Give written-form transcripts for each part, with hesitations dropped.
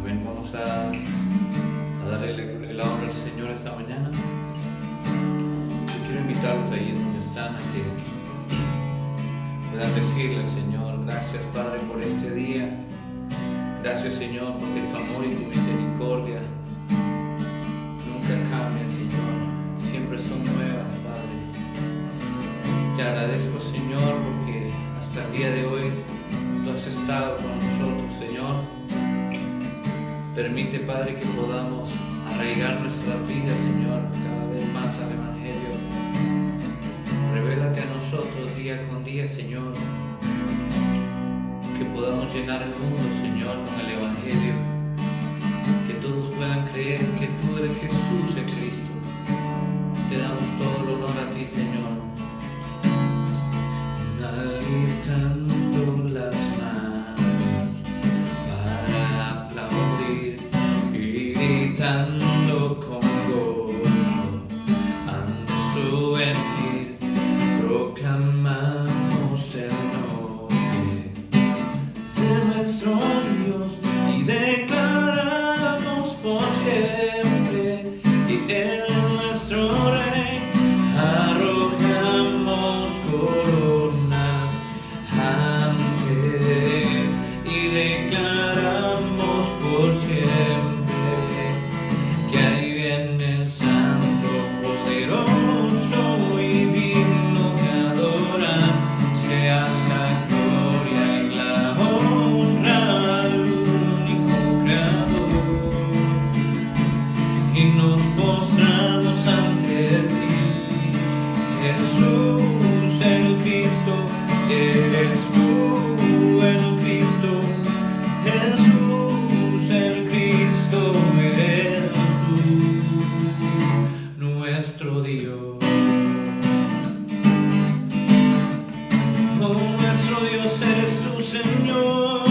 Amén. Vamos a darle la honra al Señor esta mañana. Yo quiero invitarlos ahí donde están a que puedan decirle al Señor: gracias, Padre, por este día. Gracias, Señor, porque tu amor y tu misericordia nunca cambian, Señor. Siempre son nuevas, Padre. Te agradezco, Señor, porque hasta el día de hoy tú has estado con nosotros, Señor. Permite, Padre, que podamos arraigar nuestras vidas, Señor, cada vez más al Evangelio. Revélate a nosotros día con día, Señor. Que podamos llenar el mundo, Señor, con el Evangelio. Que todos puedan creer que tú eres Jesús, el Cristo. Te damos todo el honor a ti, Señor. Alistando las manos para aplaudir y gritando con gozo ante su venir, proclamamos el nombre de nuestro Dios y declaramos por siempre que Él es nuestro Rey. Arrojamos coronas ante Él y declaramos por siempre que ahí viene el Santo, poderoso y digno de adorar. Sea la gloria y la honra al único Creador, y nos postramos ante ti, Jesús el Cristo. Eres tú el Cristo, Jesús el Cristo, eres tú, nuestro Dios. Oh, nuestro Dios eres tú, Señor.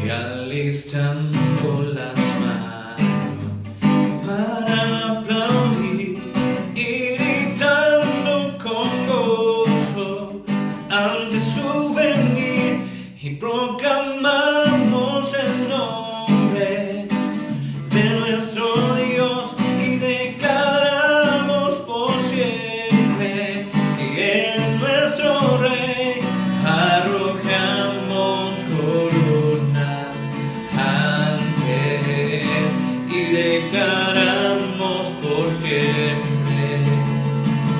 Y alistando las manos para aplaudir y gritando con gozo ante su venir, y proclamamos el nombre de nuestro Dios y declaramos por siempre que Él es nuestro Rey. Arrojamos coronas ante Él y declaramos por siempre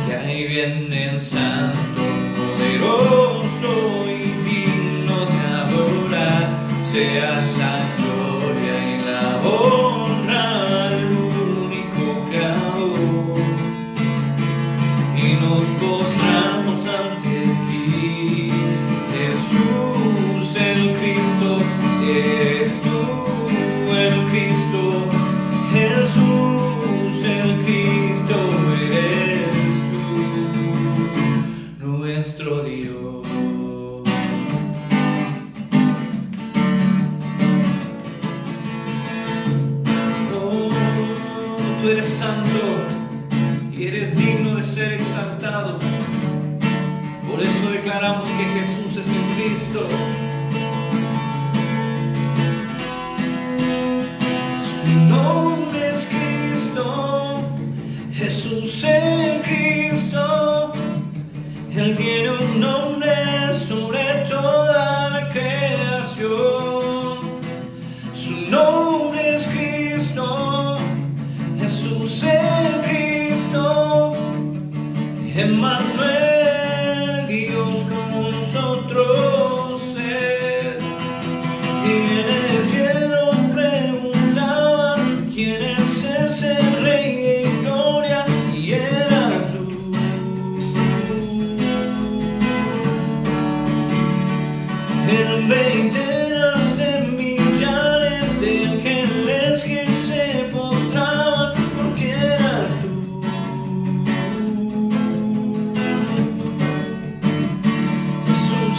que ahí viene el Santo, poderoso y digno de adorar. Sea la gloria y la honra al único Creador, y nos postramos ante ti, Jesús el Cristo. Eres tú el Cristo, Jesús el Cristo, eres tú, nuestro Dios. Oh, tú eres santo y eres digno de ser exaltado. Por eso declaramos que Jesús es el Cristo. Su nombre es Cristo, Jesús es Cristo. Él tiene un nombre sobre toda la creación. Su nombre es Cristo, Jesús es Cristo. Emmanuel, Dios con nosotros es. Y en el cielo preguntaban: ¿quién es ese Rey de gloria? Y eras tú. En veintenas de millares de ángeles que se postraban, porque eras tú. Jesús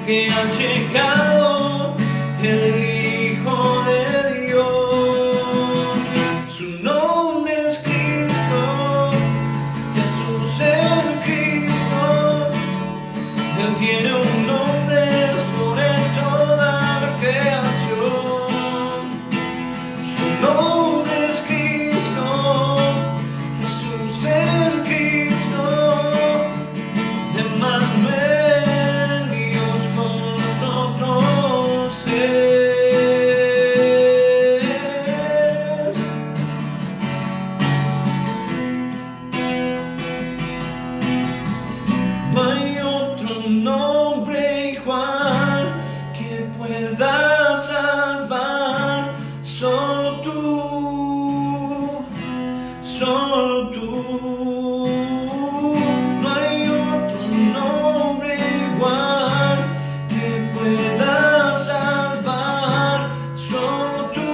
que ha llegado el Hijo de Dios. Su nombre es Cristo, Jesús el Cristo. Él tiene un nombre sobre toda la creación. Su nombre es Cristo, Jesús el Cristo. Emmanuel. No hay otro nombre igual que pueda salvar, solo tú, solo tú. No hay otro nombre igual que pueda salvar, solo tú,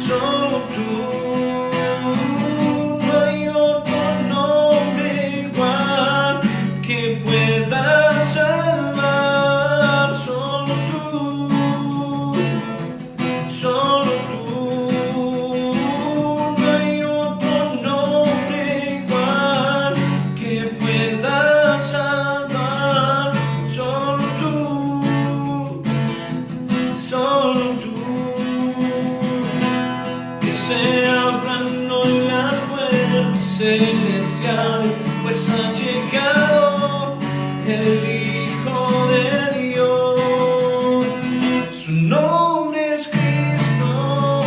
solo tú. Celestial, pues ha llegado el Hijo de Dios. Su nombre es Cristo,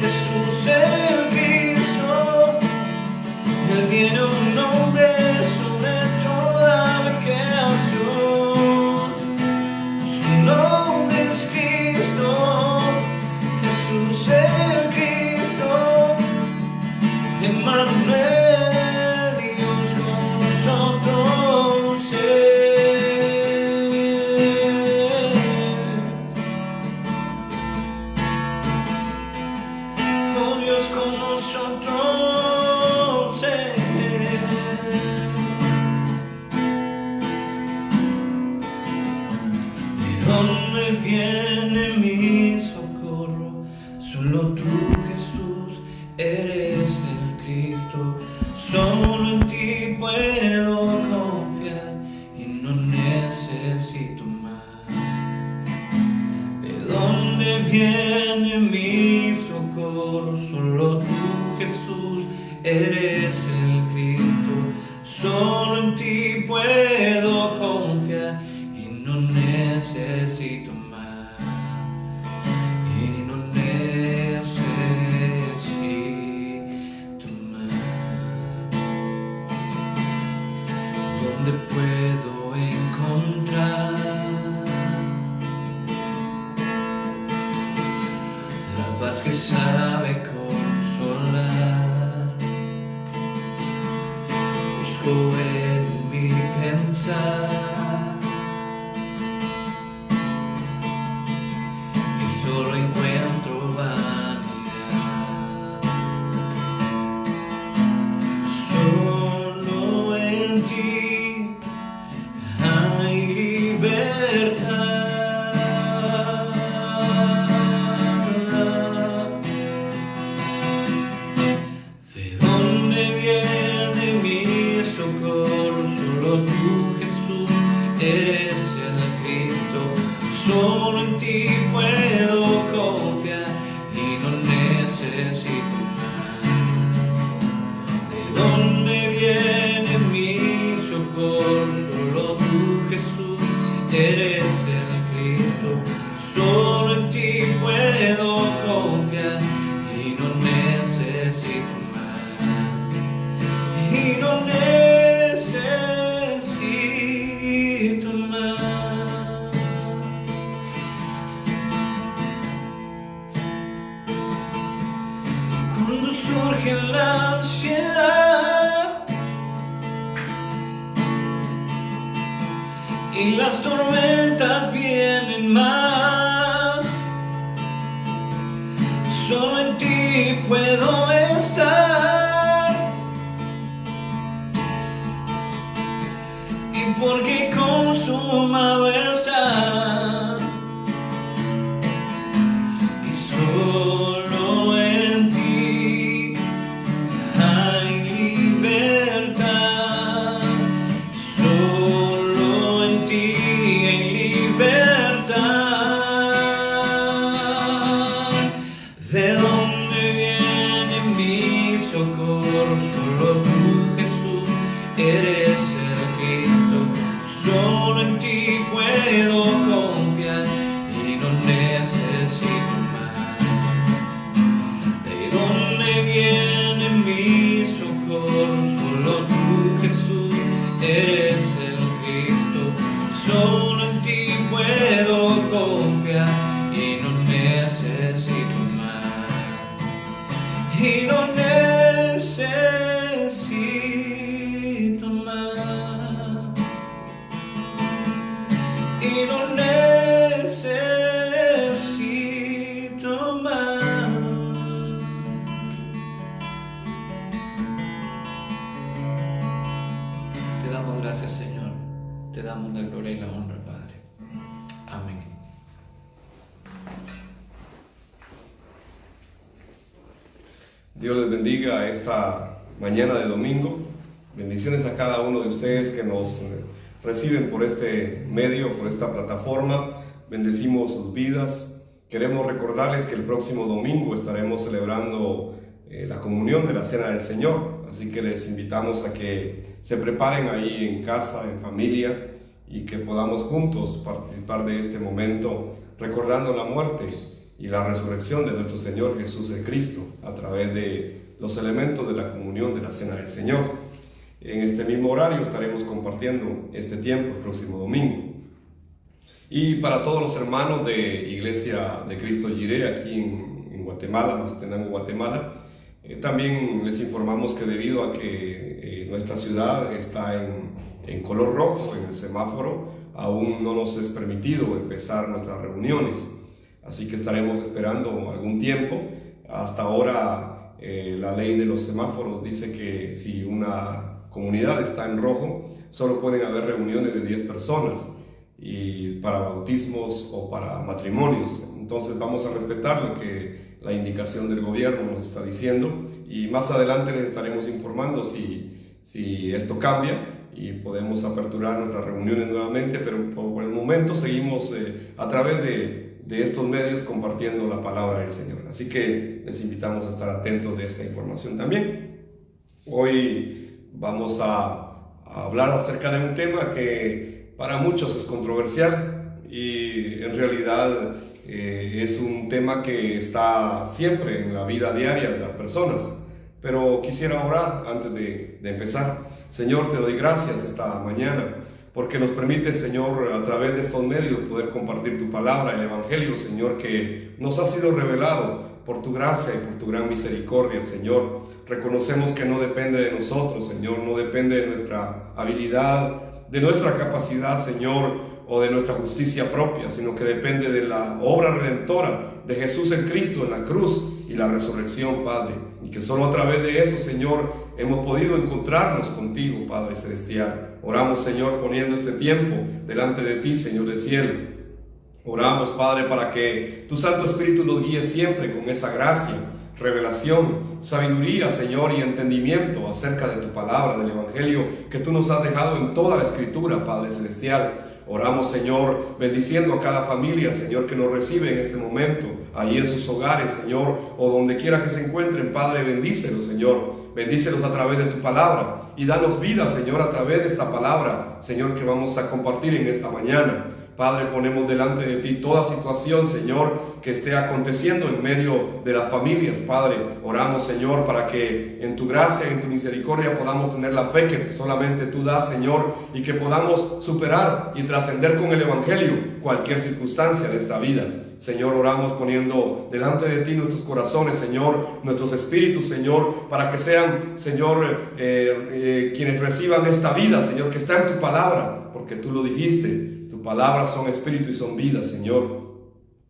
Jesús el Cristo. Él tiene un nombre sobre toda la creación. Su nombre es Cristo, Jesús el Cristo. Emmanuel. Dios con nosotros ¿De dónde viene mi socorro? Solo tú, Jesús, eres el Cristo. Solo en ti puedo confiar y no necesito más. ¿De dónde viene mi socorro? Solo tú, Jesús, eres el Cristo. Solo en ti puedo confiar y no necesito más. Y no necesito más. ¿Dónde puedo encontrar la paz que sabe consolar? Busco en mi pensar y solo encuentro vanidad. Solo en ti hay libertad. Eres el Cristo, solo en ti puedo confiar y no necesito más. ¿De dónde viene mi socorro? Solo tú, Jesús, eres el Cristo, solo en ti puedo confiar y no necesito más. Y no necesito cuando surge la ansiedad y las tormentas vienen más, solo en ti puedo estar, y porque con socorro, solo tú, Jesús, eres el Cristo. Solo en ti puedo confiar y no necesito más. ¿De dónde viene mi socorro? Solo tú, Jesús, eres el Cristo. Solo en ti puedo confiar y no necesito más. Y no necesito más. Y no necesito más. Te damos gracias, Señor. Te damos la gloria y la honra, Padre. Amén. Dios les bendiga esta mañana de domingo. Bendiciones a cada uno de ustedes que nos reciben por este medio, por esta plataforma. Bendecimos sus vidas. Queremos recordarles que el próximo domingo estaremos celebrando la comunión de la Cena del Señor. Así que les invitamos a que se preparen ahí en casa, en familia, y que podamos juntos participar de este momento recordando la muerte y la resurrección de nuestro Señor Jesús el Cristo a través de los elementos de la comunión de la Cena del Señor. En este mismo horario estaremos compartiendo este tiempo el próximo domingo. Y para todos los hermanos de Iglesia de Cristo Jireh aquí en Guatemala, Mazatenango, Guatemala, también les informamos que debido a que nuestra ciudad está en color rojo en el semáforo, aún no nos es permitido empezar nuestras reuniones. Así que estaremos esperando algún tiempo. Hasta ahora la ley de los semáforos dice que si una comunidad está en rojo, solo pueden haber reuniones de 10 personas y para bautismos o para matrimonios. Entonces vamos a respetar lo que la indicación del gobierno nos está diciendo y más adelante les estaremos informando si esto cambia y podemos aperturar nuestras reuniones nuevamente, pero por el momento seguimos a través de estos medios compartiendo la palabra del Señor. Así que les invitamos a estar atentos de esta información también. Hoy vamos a hablar acerca de un tema que para muchos es controversial y en realidad es un tema que está siempre en la vida diaria de las personas. Pero quisiera orar antes de empezar. Señor, te doy gracias esta mañana porque nos permite, Señor, a través de estos medios poder compartir tu palabra, el Evangelio, Señor, que nos ha sido revelado por tu gracia y por tu gran misericordia, Señor. Reconocemos que no depende de nosotros, Señor, no depende de nuestra habilidad, de nuestra capacidad, Señor, o de nuestra justicia propia, sino que depende de la obra redentora de Jesús en Cristo en la cruz y la resurrección, Padre. Y que solo a través de eso, Señor, hemos podido encontrarnos contigo, Padre Celestial. Oramos, Señor, poniendo este tiempo delante de ti, Señor del cielo. Oramos, Padre, para que tu Santo Espíritu nos guíe siempre con esa gracia, revelación, sabiduría, Señor, y entendimiento acerca de tu palabra, del Evangelio que tú nos has dejado en toda la Escritura, Padre Celestial. Oramos, Señor, bendiciendo a cada familia, Señor, que nos recibe en este momento, ahí en sus hogares, Señor, o donde quiera que se encuentren, Padre, bendícelos, Señor, bendícelos a través de tu palabra y danos vida, Señor, a través de esta palabra, Señor, que vamos a compartir en esta mañana. Padre, ponemos delante de ti toda situación, Señor, que esté aconteciendo en medio de las familias, Padre. Oramos, Señor, para que en tu gracia y en tu misericordia podamos tener la fe que solamente tú das, Señor, y que podamos superar y trascender con el Evangelio cualquier circunstancia de esta vida. Señor, oramos poniendo delante de ti nuestros corazones, Señor, nuestros espíritus, Señor, para que sean, Señor, quienes reciban esta vida, Señor, que está en tu palabra, porque tú lo dijiste. Palabras son espíritu y son vida, Señor.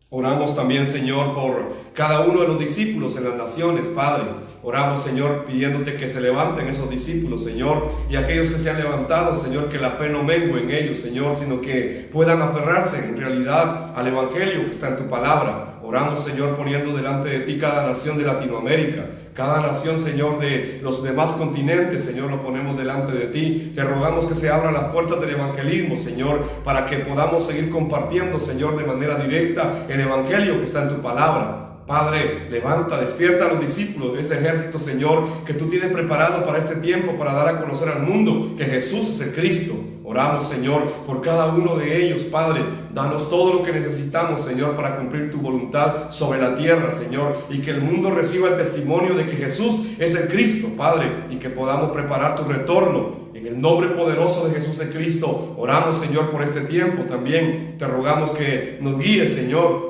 Oramos también, Señor, por cada uno de los discípulos en las naciones, Padre. Oramos, Señor, pidiéndote que se levanten esos discípulos, Señor, y aquellos que se han levantado, Señor, que la fe no mengue en ellos, Señor, sino que puedan aferrarse en realidad al Evangelio que está en tu palabra. Oramos, Señor, poniendo delante de ti cada nación de Latinoamérica, cada nación, Señor, de los demás continentes, Señor, lo ponemos delante de ti. Te rogamos que se abran las puertas del evangelismo, Señor, para que podamos seguir compartiendo, Señor, de manera directa el Evangelio que está en tu palabra. Padre, levanta, despierta a los discípulos de ese ejército, Señor, que tú tienes preparado para este tiempo, para dar a conocer al mundo que Jesús es el Cristo. Oramos, Señor, por cada uno de ellos, Padre. Danos todo lo que necesitamos, Señor, para cumplir tu voluntad sobre la tierra, Señor, y que el mundo reciba el testimonio de que Jesús es el Cristo, Padre, y que podamos preparar tu retorno. En el nombre poderoso de Jesús el Cristo, oramos, Señor, por este tiempo. También te rogamos que nos guíes, Señor.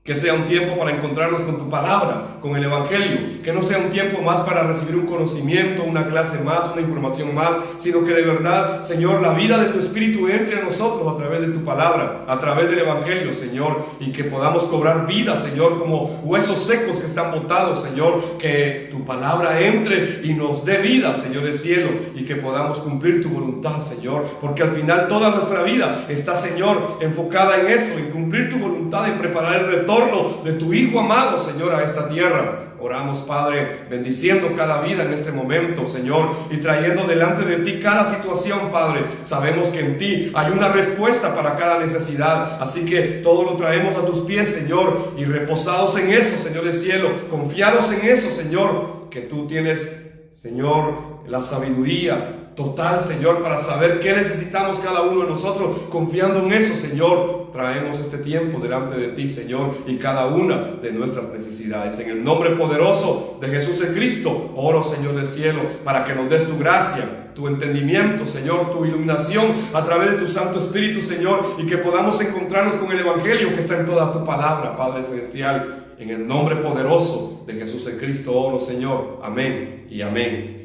Que sea un tiempo para encontrarnos con tu palabra, con el Evangelio. Que no sea un tiempo más para recibir un conocimiento, una clase más, una información más, sino que de verdad, Señor, la vida de tu Espíritu entre a nosotros a través de tu palabra, a través del Evangelio, Señor, y que podamos cobrar vida, Señor, como huesos secos que están botados, Señor, que tu palabra entre y nos dé vida, Señor del cielo, y que podamos cumplir tu voluntad, Señor, porque al final toda nuestra vida está, Señor, enfocada en eso, en cumplir tu voluntad, en preparar el retorno de tu Hijo amado, Señor, a esta tierra. Oramos, Padre, bendiciendo cada vida en este momento, Señor, y trayendo delante de ti cada situación, Padre. Sabemos que en ti hay una respuesta para cada necesidad, así que todo lo traemos a tus pies, Señor, y reposados en eso, Señor del cielo, confiados en eso, Señor, que tú tienes, Señor, la sabiduría total, Señor, para saber qué necesitamos cada uno de nosotros. Confiando en eso, Señor, traemos este tiempo delante de ti, Señor, y cada una de nuestras necesidades. En el nombre poderoso de Jesús el Cristo, oro, Señor del cielo, para que nos des tu gracia, tu entendimiento, Señor, tu iluminación a través de tu Santo Espíritu, Señor, y que podamos encontrarnos con el Evangelio que está en toda tu palabra, Padre Celestial. En el nombre poderoso de Jesús el Cristo, oro, Señor. Amén y amén.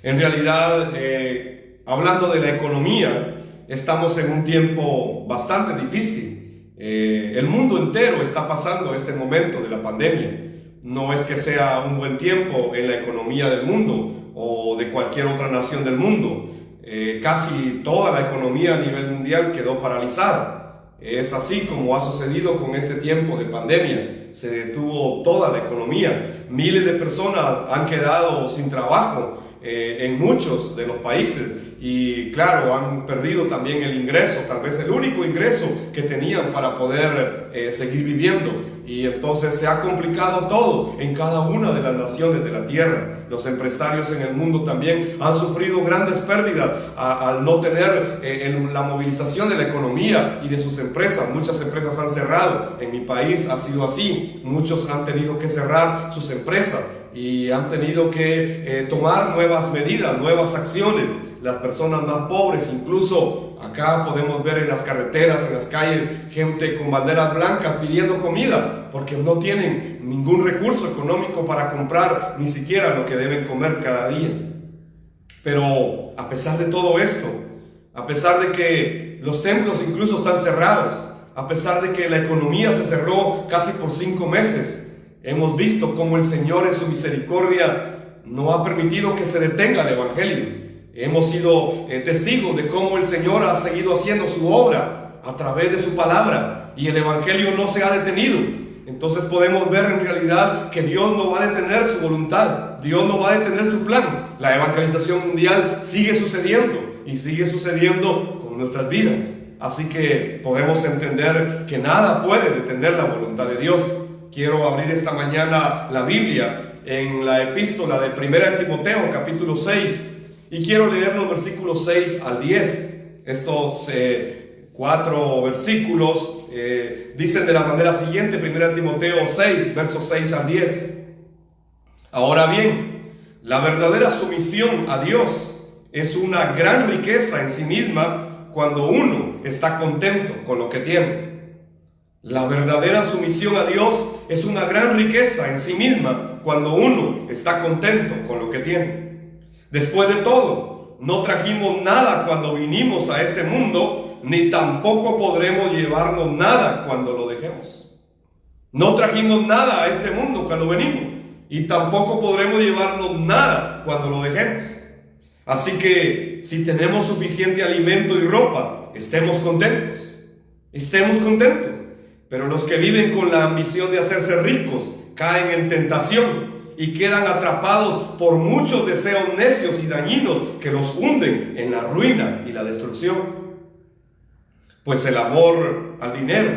En realidad, hablando de la economía, estamos en un tiempo bastante difícil. El mundo entero está pasando este momento de la pandemia. No es que sea un buen tiempo en la economía del mundo o de cualquier otra nación del mundo. Casi toda la economía a nivel mundial quedó paralizada. Es así como ha sucedido con este tiempo de pandemia. Se detuvo toda la economía. Miles de personas han quedado sin trabajo en muchos de los países. Y claro, han perdido también el ingreso, tal vez el único ingreso que tenían para poder seguir viviendo. Y entonces se ha complicado todo en cada una de las naciones de la tierra. Los empresarios en el mundo también han sufrido grandes pérdidas al no tener la movilización de la economía y de sus empresas. Muchas empresas han cerrado. En mi país ha sido así. Muchos han tenido que cerrar sus empresas y han tenido que tomar nuevas medidas, nuevas acciones. Las personas más pobres, incluso acá podemos ver en las carreteras, en las calles, gente con banderas blancas pidiendo comida, porque no tienen ningún recurso económico para comprar ni siquiera lo que deben comer cada día. Pero a pesar de todo esto, a pesar de que los templos incluso están cerrados, a pesar de que la economía se cerró casi por 5 meses, hemos visto cómo el Señor en su misericordia no ha permitido que se detenga el Evangelio. Hemos sido testigos de cómo el Señor ha seguido haciendo su obra a través de su palabra y el Evangelio no se ha detenido. Entonces podemos ver en realidad que Dios no va a detener su voluntad, Dios no va a detener su plan. La evangelización mundial sigue sucediendo y sigue sucediendo con nuestras vidas. Así que podemos entender que nada puede detener la voluntad de Dios. Quiero abrir esta mañana la Biblia en la epístola de 1 Timoteo capítulo 6. Y quiero leer los versículos 6 al 10. Estos 4 versículos dicen de la manera siguiente, 1 Timoteo 6, versos 6 al 10. Ahora bien, la verdadera sumisión a Dios es una gran riqueza en sí misma cuando uno está contento con lo que tiene. La verdadera sumisión a Dios es una gran riqueza en sí misma cuando uno está contento con lo que tiene. Después de todo, no trajimos nada cuando vinimos a este mundo, ni tampoco podremos llevarnos nada cuando lo dejemos. No trajimos nada a este mundo cuando venimos, y tampoco podremos llevarnos nada cuando lo dejemos. Así que, si tenemos suficiente alimento y ropa, estemos contentos. Estemos contentos. Pero los que viven con la ambición de hacerse ricos, caen en tentación y quedan atrapados por muchos deseos necios y dañinos que los hunden en la ruina y la destrucción. Pues el amor al dinero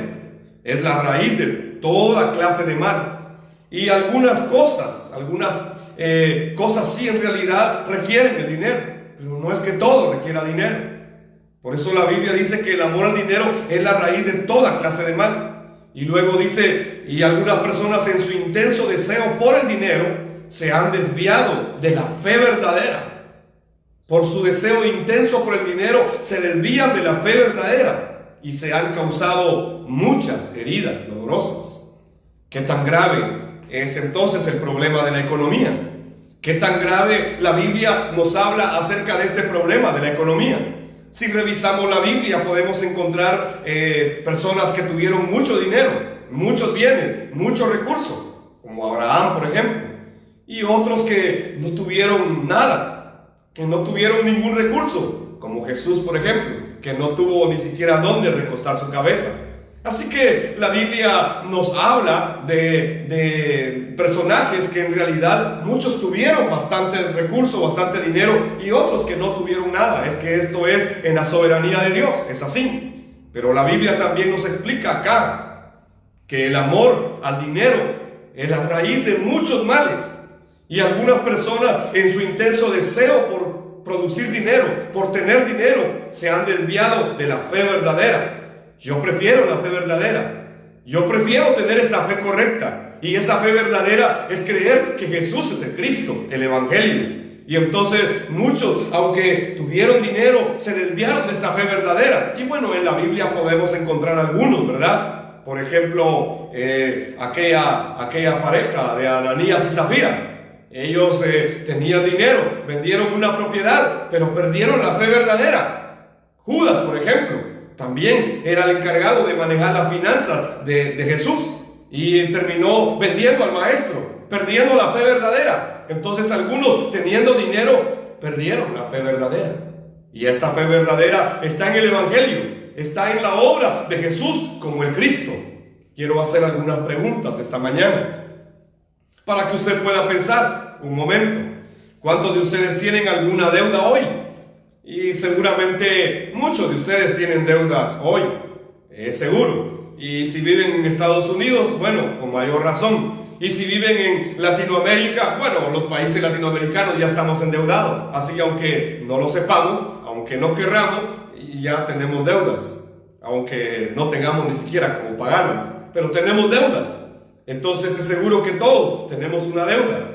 es la raíz de toda clase de mal. Y algunas cosas sí en realidad requieren el dinero, pero no es que todo requiera dinero. Por eso la Biblia dice que el amor al dinero es la raíz de toda clase de mal. Y luego dice, y algunas personas en su intenso deseo por el dinero se han desviado de la fe verdadera. Por su deseo intenso por el dinero se desvían de la fe verdadera y se han causado muchas heridas dolorosas. ¿Qué tan grave es entonces el problema de la economía? ¿Qué tan grave la Biblia nos habla acerca de este problema de la economía? Si revisamos la Biblia podemos encontrar personas que tuvieron mucho dinero, muchos bienes, muchos recursos, como Abraham, por ejemplo, y otros que no tuvieron nada, que no tuvieron ningún recurso, como Jesús, por ejemplo, que no tuvo ni siquiera dónde recostar su cabeza. Así que la Biblia nos habla de personajes que en realidad muchos tuvieron bastante recurso, bastante dinero, y otros que no tuvieron nada. Es que esto es en la soberanía de Dios, es así. Pero la Biblia también nos explica acá que el amor al dinero es la raíz de muchos males. Y algunas personas en su intenso deseo por producir dinero, por tener dinero, se han desviado de la fe verdadera. Yo prefiero la fe verdadera. Yo prefiero tener esa fe correcta. Y esa fe verdadera es creer que Jesús es el Cristo, el Evangelio. Y entonces muchos, aunque tuvieron dinero, se desviaron de esta fe verdadera. Y bueno, en la Biblia podemos encontrar algunos, ¿verdad? Por ejemplo, aquella pareja de Ananías y Zafira. Ellos tenían dinero, vendieron una propiedad, pero perdieron la fe verdadera. Judas, por ejemplo, también era el encargado de manejar las finanzas de Jesús y terminó vendiendo al maestro, perdiendo la fe verdadera. Entonces algunos, teniendo dinero, perdieron la fe verdadera. Y esta fe verdadera está en el Evangelio, está en la obra de Jesús como el Cristo. Quiero hacer algunas preguntas esta mañana para que usted pueda pensar un momento. ¿Cuántos de ustedes tienen alguna deuda hoy? Y seguramente muchos de ustedes tienen deudas hoy, es seguro. Y si viven en Estados Unidos, bueno, con mayor razón. Y si viven en Latinoamérica, bueno, los países latinoamericanos ya estamos endeudados. Así que aunque no lo sepamos, aunque no querramos, ya tenemos deudas. Aunque no tengamos ni siquiera cómo pagarlas, pero tenemos deudas. Entonces es seguro que todos tenemos una deuda.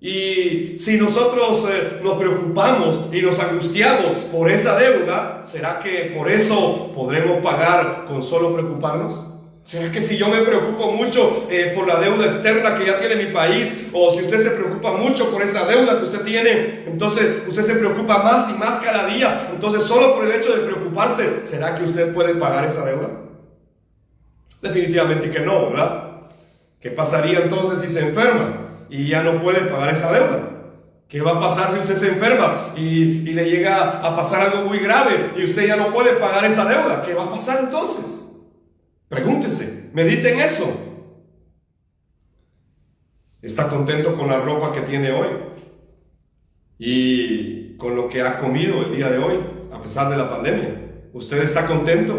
Y si nosotros nos preocupamos y nos angustiamos por esa deuda, ¿será que por eso podremos pagar con solo preocuparnos? ¿Será que si yo me preocupo mucho por la deuda externa que ya tiene mi país, o si usted se preocupa mucho por esa deuda que usted tiene, entonces usted se preocupa más y más cada día, entonces solo por el hecho de preocuparse, ¿será que usted puede pagar esa deuda? Definitivamente que no, ¿verdad? ¿Qué pasaría entonces si se enferma y ya no puede pagar esa deuda? ¿Qué va a pasar si usted se enferma y le llega a pasar algo muy grave y usted ya no puede pagar esa deuda? ¿Qué va a pasar entonces? Pregúntese, mediten eso. ¿Está contento con la ropa que tiene hoy? ¿Y con lo que ha comido el día de hoy, a pesar de la pandemia? ¿Usted está contento?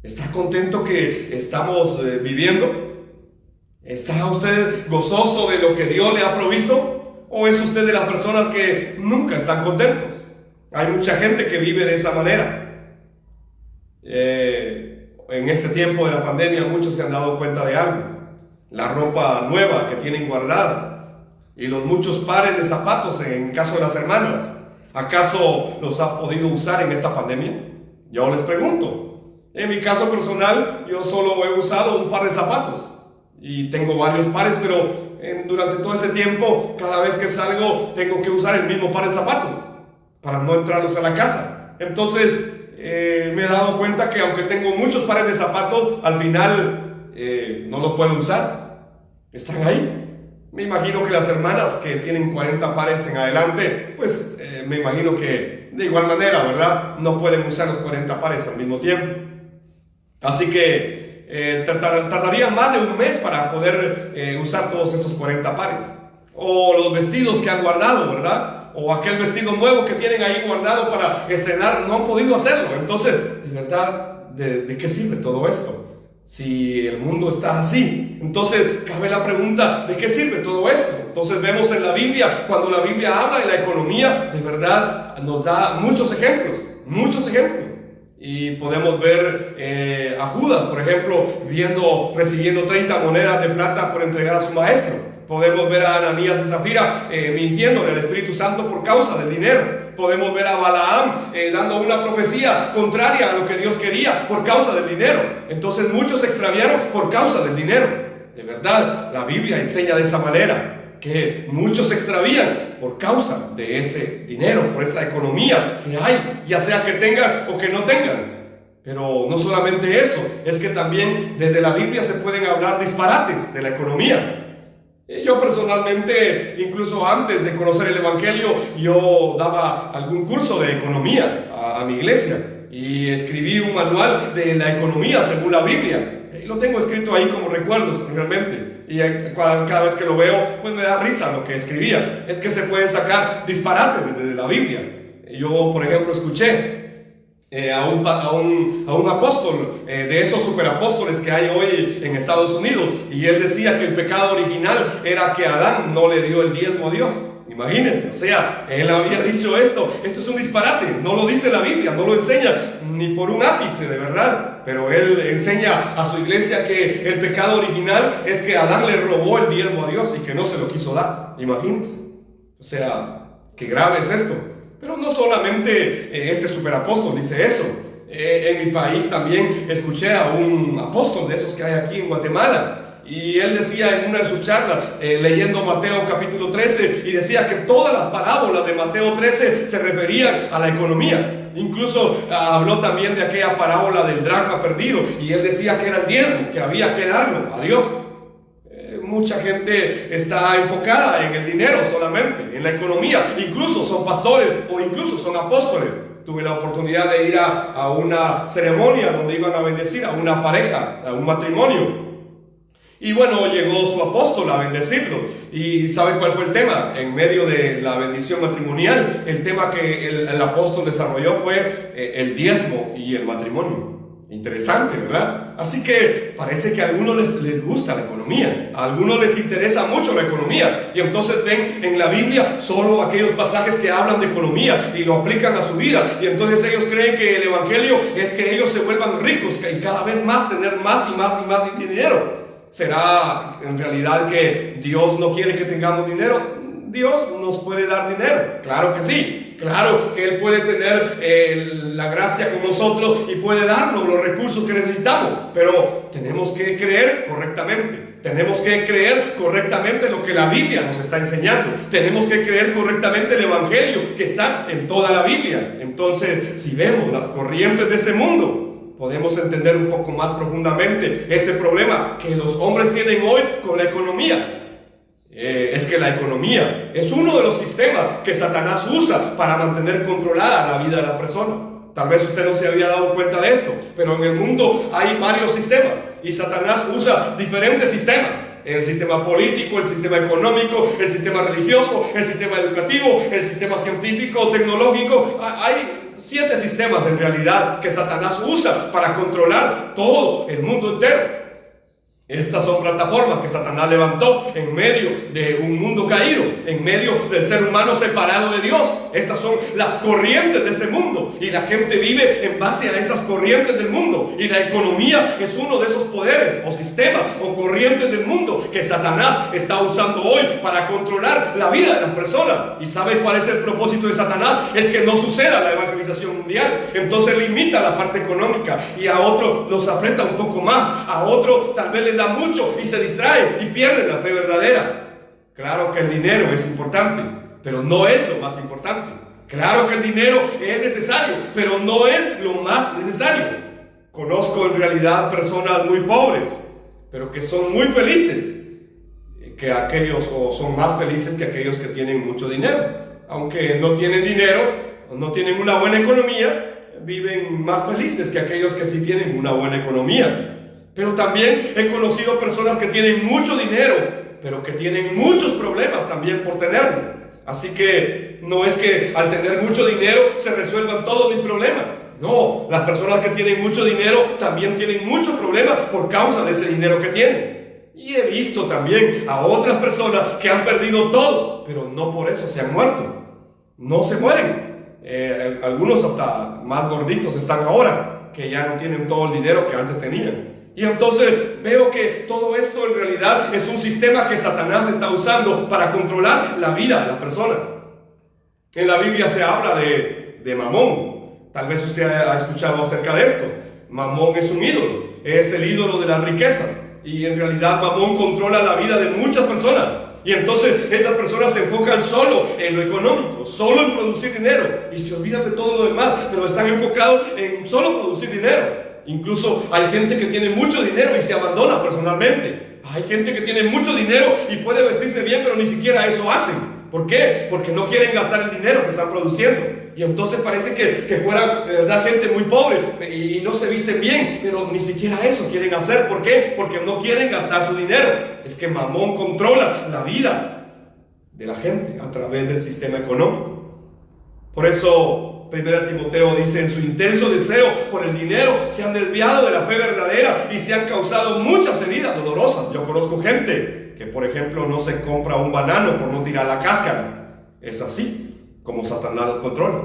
¿Está contento que estamos viviendo? ¿Está usted gozoso de lo que Dios le ha provisto? ¿O es usted de las personas que nunca están contentos? Hay mucha gente que vive de esa manera. En este tiempo de la pandemia muchos se han dado cuenta de algo. La ropa nueva que tienen guardada y los muchos pares de zapatos en caso de las hermanas, ¿acaso los ha podido usar en esta pandemia? Yo les pregunto. En mi caso personal, yo solo he usado un par de zapatos. Y tengo varios pares, pero durante todo ese tiempo, cada vez que salgo, tengo que usar el mismo par de zapatos para no entrarlos a la casa. Entonces, me he dado cuenta que aunque tengo muchos pares de zapatos, al final no los puedo usar. Están ahí. Me imagino que las hermanas que tienen 40 pares en adelante, pues me imagino que de igual manera, ¿verdad? No pueden usar los 40 pares al mismo tiempo. Así que tardaría más de un mes para poder usar todos estos 40 pares. O los vestidos que han guardado, ¿verdad? O aquel vestido nuevo que tienen ahí guardado para estrenar, no han podido hacerlo. Entonces, de verdad, ¿de qué sirve todo esto? Si el mundo está así, entonces cabe la pregunta, ¿de qué sirve todo esto? Entonces vemos en la Biblia, cuando la Biblia habla de la economía, de verdad nos da muchos ejemplos. Y podemos ver a Judas, por ejemplo, recibiendo 30 monedas de plata por entregar a su maestro. Podemos ver a Ananías y Zafira mintiendo en el Espíritu Santo por causa del dinero. Podemos ver a Balaam dando una profecía contraria a lo que Dios quería por causa del dinero. Entonces muchos se extraviaron por causa del dinero. De verdad, la Biblia enseña de esa manera, que muchos se extravían por causa de ese dinero, por esa economía que hay, ya sea que tengan o que no tengan. Pero no solamente eso, es que también desde la Biblia se pueden hablar disparates de la economía. Yo personalmente, incluso antes de conocer el Evangelio, yo daba algún curso de economía a mi iglesia y escribí un manual de la economía según la Biblia. Y lo tengo escrito ahí como recuerdos realmente. Y cada vez que lo veo, pues me da risa lo que escribía. Es que se pueden sacar disparates desde la Biblia. Yo, por ejemplo, escuché a un apóstol, de esos superapóstoles que hay hoy en Estados Unidos, y él decía que el pecado original era que Adán no le dio el diezmo a Dios. Imagínense, o sea, él había dicho esto es un disparate, no lo dice la Biblia, no lo enseña ni por un ápice de verdad, pero él enseña a su iglesia que el pecado original es que Adán le robó el diezmo a Dios y que no se lo quiso dar. Imagínense, o sea, qué grave es esto. Pero no solamente este superapóstol dice eso. En mi país también escuché a un apóstol de esos que hay aquí en Guatemala. Y él decía en una de sus charlas, leyendo Mateo capítulo 13, y decía que todas las parábolas de Mateo 13 se referían a la economía. Incluso habló también de aquella parábola del dracma perdido, y él decía que era el diezmo, que había que darlo a Dios. Mucha gente está enfocada en el dinero solamente, en la economía. Incluso son pastores o incluso son apóstoles. Tuve la oportunidad de ir a una ceremonia donde iban a bendecir a una pareja, a un matrimonio. Y bueno, llegó su apóstol a bendecirlo. ¿Y sabe cuál fue el tema? En medio de la bendición matrimonial, el tema que el apóstol desarrolló fue el diezmo y el matrimonio. Interesante, ¿verdad? Así que parece que a algunos les gusta la economía, a algunos les interesa mucho la economía, y entonces ven en la Biblia solo aquellos pasajes que hablan de economía y lo aplican a su vida, y entonces ellos creen que el Evangelio es que ellos se vuelvan ricos y cada vez más tener más y más y más dinero. ¿Será en realidad que Dios no quiere que tengamos dinero? Dios nos puede dar dinero, claro que sí. Claro que Él puede tener la gracia con nosotros y puede darnos los recursos que necesitamos, pero tenemos que creer correctamente. Tenemos que creer correctamente lo que la Biblia nos está enseñando. Tenemos que creer correctamente el Evangelio que está en toda la Biblia. Entonces, si vemos las corrientes de este mundo, podemos entender un poco más profundamente este problema que los hombres tienen hoy con la economía. Es que la economía es uno de los sistemas que Satanás usa para mantener controlada la vida de la persona. Tal vez usted no se había dado cuenta de esto, pero en el mundo hay varios sistemas y Satanás usa diferentes sistemas. El sistema político, el sistema económico, el sistema religioso, el sistema educativo, el sistema científico, tecnológico. Hay 7 sistemas en realidad que Satanás usa para controlar todo el mundo entero. Estas son plataformas que Satanás levantó en medio de un mundo caído, en medio del ser humano separado de Dios. Estas son las corrientes de este mundo y la gente vive en base a esas corrientes del mundo. Y la economía es uno de esos poderes o sistemas o corrientes del mundo que Satanás está usando hoy para controlar la vida de las personas. ¿Y sabe cuál es el propósito de Satanás? Es que no suceda la evangelización mundial. Entonces limita la parte económica y a otro los aprieta un poco más, a otro tal vez le da mucho y se distrae y pierde la fe verdadera. Claro que el dinero es importante, pero no es lo más importante. Claro que el dinero es necesario, pero no es lo más necesario. Conozco en realidad personas muy pobres, pero que son muy felices, que aquellos, o son más felices que aquellos que tienen mucho dinero. Aunque no tienen dinero, o no tienen una buena economía, viven más felices que aquellos que sí tienen una buena economía. Pero también he conocido personas que tienen mucho dinero, pero que tienen muchos problemas también por tenerlo. Así que no es que al tener mucho dinero se resuelvan todos mis problemas. No, las personas que tienen mucho dinero también tienen muchos problemas por causa de ese dinero que tienen. Y he visto también a otras personas que han perdido todo, pero no por eso se han muerto. No se mueren. Algunos hasta más gorditos están ahora, que ya no tienen todo el dinero que antes tenían. Y entonces veo que todo esto en realidad es un sistema que Satanás está usando para controlar la vida de la persona. En la Biblia se habla de Mamón. Tal vez usted ha escuchado acerca de esto. Mamón es un ídolo, es el ídolo de la riqueza. Y en realidad Mamón controla la vida de muchas personas. Y entonces estas personas se enfocan solo en lo económico, solo en producir dinero. Y se olvidan de todo lo demás, pero están enfocados en solo producir dinero. Incluso hay gente que tiene mucho dinero y se abandona personalmente. Hay gente que tiene mucho dinero y puede vestirse bien, pero ni siquiera eso hacen. ¿Por qué? Porque no quieren gastar el dinero que están produciendo. Y entonces parece que fuera, de verdad, gente muy pobre y no se visten bien, pero ni siquiera eso quieren hacer. ¿Por qué? Porque no quieren gastar su dinero. Es que Mamón controla la vida de la gente a través del sistema económico. Por eso 1 Timoteo dice: en su intenso deseo por el dinero se han desviado de la fe verdadera y se han causado muchas heridas dolorosas. Yo conozco gente que, por ejemplo, no se compra un banano por no tirar la cáscara. Es así como Satanás los controla.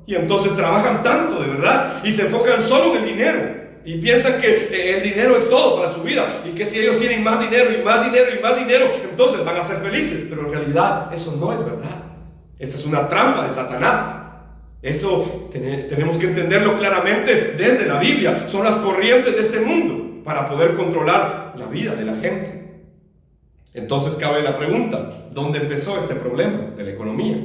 Y entonces trabajan tanto, de verdad, y se enfocan solo en el dinero. Y piensan que el dinero es todo para su vida. Y que si ellos tienen más dinero y más dinero y más dinero, entonces van a ser felices. Pero en realidad eso no es verdad. Esta es una trampa de Satanás. Eso tenemos que entenderlo claramente desde la Biblia. Son las corrientes de este mundo para poder controlar la vida de la gente. Entonces cabe la pregunta: ¿dónde empezó este problema de la economía?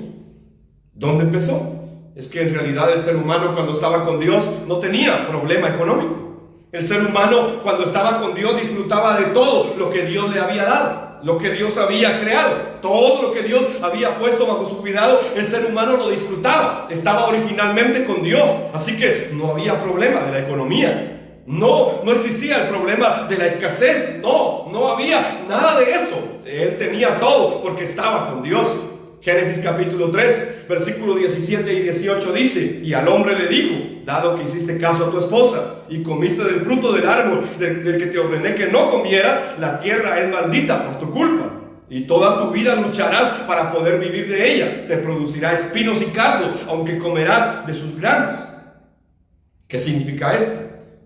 ¿Dónde empezó? Es que en realidad el ser humano, cuando estaba con Dios, no tenía problema económico. El ser humano, cuando estaba con Dios, disfrutaba de todo lo que Dios le había dado, lo que Dios había creado. Todo lo que Dios había puesto bajo su cuidado, el ser humano lo disfrutaba. Estaba originalmente con Dios, así que no había problema de la economía. No existía el problema de la escasez. No había nada de eso. Él tenía todo porque estaba con Dios. Génesis capítulo 3, versículos 17 y 18 dice: y al hombre le dijo: dado que hiciste caso a tu esposa y comiste del fruto del árbol del que te ordené que no comiera, la tierra es maldita por tu culpa, y toda tu vida lucharás para poder vivir de ella. Te producirá espinos y cardos, aunque comerás de sus granos. ¿Qué significa esto?